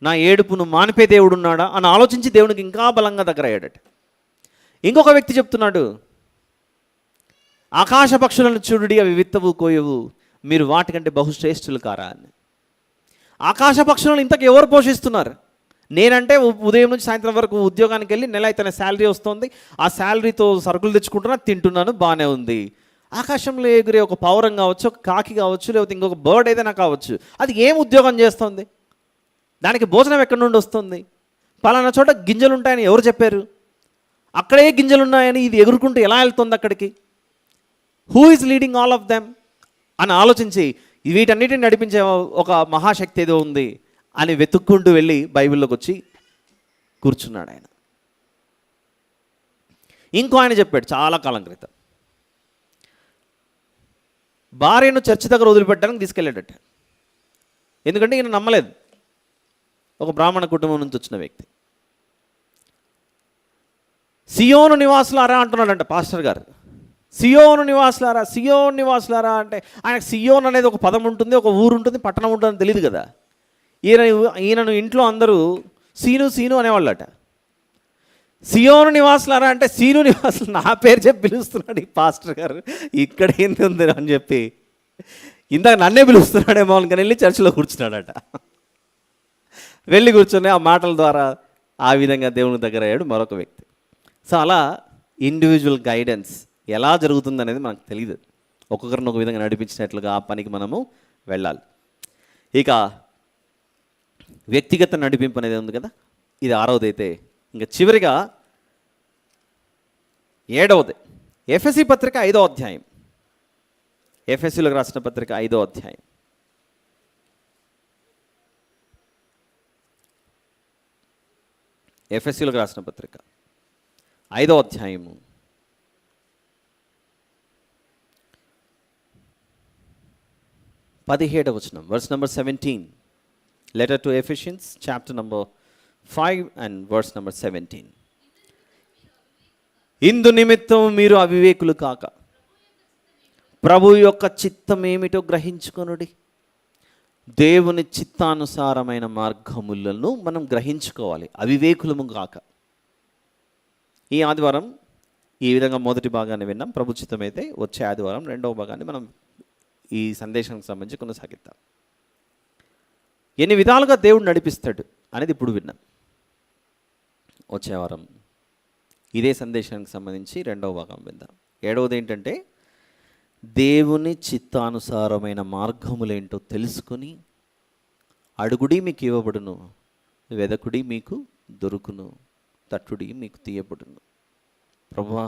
నా ఏడుపును మానిపే దేవుడు ఉన్నాడా అని ఆలోచించి దేవునికి ఇంకా బలంగా దగ్గరయ్యాడట. ఇంకొక వ్యక్తి చెప్తున్నాడు, ఆకాశ పక్షులను చూడుడి, అవి విత్తవు కోయవు, మీరు వాటికంటే బహుశ్రేష్ఠులు కారా అని. ఆకాశ పక్షులను ఇంతకు ఎవరు పోషిస్తున్నారు? నేనంటే ఉదయం నుంచి సాయంత్రం వరకు ఉద్యోగానికి వెళ్ళి నెల అయితే శాలరీ వస్తుంది, ఆ శాలరీతో సరుకులు తెచ్చుకుంటున్నా, తింటున్నాను, బాగానే ఉంది. ఆకాశంలో ఎగిరే ఒక పావురం కావచ్చు, ఒక కాకి కావచ్చు, లేకపోతే ఇంకొక బర్డ్ ఏదైనా కావచ్చు, అది ఏం ఉద్యోగం చేస్తుంది? దానికి భోజనం ఎక్కడి నుండి వస్తుంది? పలానా చోట గింజలు ఉంటాయని ఎవరు చెప్పారు? అక్కడే గింజలు ఉన్నాయని ఇది ఎగురుకుంటూ ఎలా వెళ్తుంది అక్కడికి? Who is leading all of them అని ఆలోచించి వీటన్నిటిని నడిపించే ఒక మహాశక్తి ఏదో ఉంది అని వెతుక్కుంటూ వెళ్ళి బైబిల్లోకి వచ్చి కూర్చున్నాడు ఆయన. ఇంకో ఆయన చెప్పాడు చాలా కాలం క్రితం, భార్యను చర్చి దగ్గర వదిలిపెట్టడానికి తీసుకెళ్ళాడట. ఎందుకంటే ఈయన నమ్మలేదు, ఒక బ్రాహ్మణ కుటుంబం నుంచి వచ్చిన వ్యక్తి. సియోను నివాసులారా అంటున్నాడంట పాస్టర్ గారు. సియోను నివాసులారా, సియోను నివాసులారా అంటే ఆయనకు సియోన్ అనేది ఒక పదం ఉంటుంది, ఒక ఊరు ఉంటుంది, పట్టణం ఉంటుందని తెలియదు కదా. ఈయనను ఇంట్లో అందరూ సీను సీను అనేవాళ్ళట. సియోను నివాసులారా అంటే సీను నివాసులు నా పేరు చెప్పి పిలుస్తున్నాడు ఈ పాస్టర్ గారు, ఇక్కడ ఏంది ఉంది అని చెప్పి ఇందాక నన్నే పిలుస్తున్నాడేమో అనుకుని వెళ్ళి చర్చిలో కూర్చున్నాడట. వెళ్ళి కూర్చొని ఆ మాటల ద్వారా ఆ విధంగా దేవుని దగ్గర అయ్యాడు మరొక వ్యక్తి. సో అలా ఇండివిజువల్ గైడెన్స్ ఎలా జరుగుతుందనేది మనకు తెలియదు. ఒక్కొక్కరిని ఒక విధంగా నడిపించినట్లుగా ఆ పనికి మనము వెళ్ళాలి. ఇక వ్యక్తిగత నడిపింపు అనేది ఉంది కదా, ఇది 6వది. అయితే ఇంకా చివరిగా 7వది ఎఫెసీ పత్రిక 5వ అధ్యాయం. ఎఫెసీలకు రాసిన పత్రిక 5వ అధ్యాయం. ఎఫెసీలకు రాసిన పత్రిక 5వ అధ్యాయము 17వ వచనం, verse number 17. Letter to Ephesians chapter number 5 and verse number 17. ఇందు నిమిత్తం మీరు అవివేకులు కాక ప్రభు యొక్క చిత్తం ఏమిటో గ్రహించుకొనుడి. దేవుని చిత్తానుసారమైన మార్గములను మనం గ్రహించుకోవాలి, అవివేకులము కాక. ఈ ఆదివారం ఈ విధంగా మొదటి భాగాన్ని విన్నాం. ప్రభు చిత్తమైతే వచ్చే ఆదివారం 2వ భాగాన్ని మనం ఈ సందేశానికి సంబంధించి కొనసాగిద్దాం. ఎన్ని విధాలుగా దేవుడు నడిపిస్తాడు అనేది ఇప్పుడు విన్నాం. వచ్చే వారం ఇదే సందేశానికి సంబంధించి 2వ భాగం విందాం. 7వది ఏంటంటే, దేవుని చిత్తానుసారమైన మార్గములేంటో తెలుసుకొని అడుగుడి మీకు ఇవ్వబడును, వెదకుడి మీకు దొరుకును, తట్టుడి మీకు తీయబడును. ప్రభువా,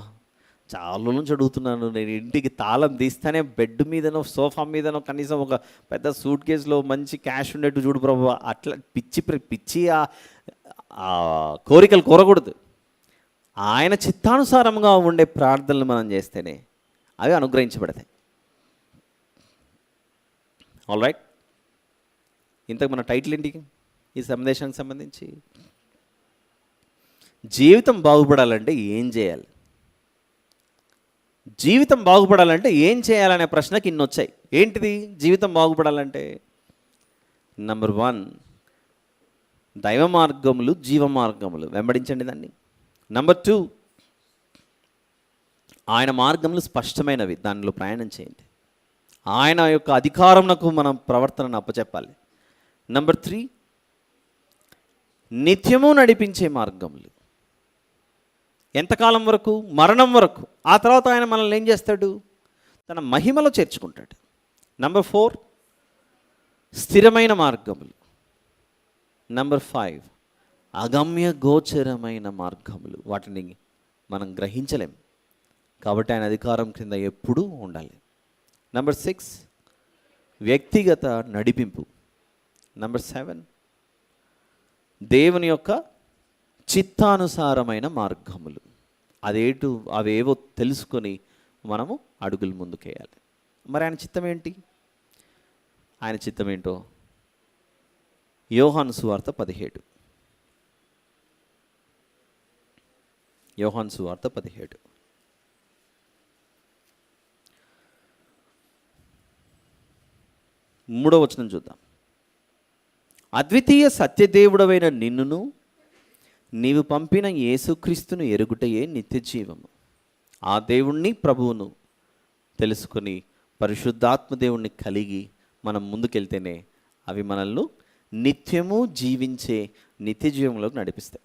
చాలా నుంచి అడుగుతున్నాను, నేను ఇంటికి తాళం తీస్తానే బెడ్ మీదనో సోఫా మీదనో కనీసం ఒక పెద్ద సూట్ కేసులో మంచి క్యాష్ ఉండేట్టు చూడు ప్రభువా. అట్లా పిచ్చి ఆ కోరికలు కోరకూడదు. ఆయన చిత్తానుసారంగా ఉండే ప్రార్థనలు మనం చేస్తేనే అవి అనుగ్రహించబడతాయి. ఆల్ రైట్, ఇంతకు మన టైటిల్ ఏంటి ఈ సందేశానికి సంబంధించి? జీవితం బాగుపడాలంటే ఏం చేయాలి? జీవితం బాగుపడాలంటే ఏం చేయాలనే ప్రశ్నకి ఇన్ని వచ్చాయి. ఏంటిది జీవితం బాగుపడాలంటే? నెంబర్ 1, దైవ మార్గములు, జీవ మార్గములు వెంబడించండి దాన్ని. నెంబర్ 2, ఆయన మార్గములు స్పష్టమైనవి, దానిలో ప్రయాణం చేయండి. ఆయన యొక్క అధికారమునకు మనం ప్రవర్తనను అప్పచెప్పాలి. నెంబర్ 3, నిత్యము నడిపించే మార్గములు. ఎంతకాలం వరకు? మరణం వరకు. ఆ తర్వాత ఆయన మనల్ని ఏం చేస్తాడు? తన మహిమలో చేర్చుకుంటాడు. నెంబర్ 4, స్థిరమైన మార్గములు. నెంబర్ 5, అగమ్య గోచరమైన మార్గములు. వాటిని మనం గ్రహించలేం కాబట్టి ఆయన అధికారం కింద ఎప్పుడూ ఉండాలి. నెంబర్ 6, వ్యక్తిగత నడిపింపు. నెంబర్ 7, దేవుని యొక్క చిత్తానుసారమైన మార్గములు. అవేవో తెలుసుకొని మనము అడుగులు ముందుకేయాలి. మరి ఆయన చిత్తం ఏంటి? ఆయన చిత్తం ఏంటో యోహాను సువార్త 17. యోహాను సువార్త 17. మూడవ వచనం చూద్దాం. అద్వితీయ సత్యదేవుడవైన నిన్నును నీవు పంపిన యేసుక్రీస్తును ఎరుగుటయే నిత్య జీవము. ఆ దేవుణ్ణి ప్రభువును తెలుసుకొని పరిశుద్ధాత్మ దేవుణ్ణి కలిగి మనం ముందుకెళ్తేనే అవి మనల్ని నిత్యము జీవించే నిత్య జీవంలోకి నడిపిస్తాయి.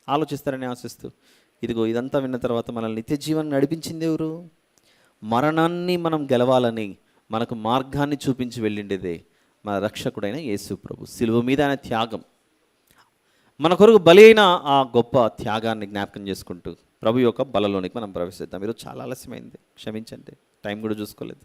ఆలోచిస్తారని ఆశిస్తూ, ఇదిగో ఇదంతా విన్న తర్వాత మనల్ని నిత్య జీవాన్ని నడిపించింది ఎవరు? మరణాన్ని మనం గెలవాలని మనకు మార్గాన్ని చూపించి వెళ్ళిండేదే మన రక్షకుడైన యేసు ప్రభు. సిలువ మీద ఆయన త్యాగం, మన కొరకు బలి అయిన ఆ గొప్ప త్యాగాన్ని జ్ఞాపకం చేసుకుంటూ ప్రభు యొక్క బలలోనికి మనం ప్రవేశిద్దాం. ఈరోజు చాలా ఆలస్యమైంది, క్షమించండి, టైం కూడా చూసుకోలేదు.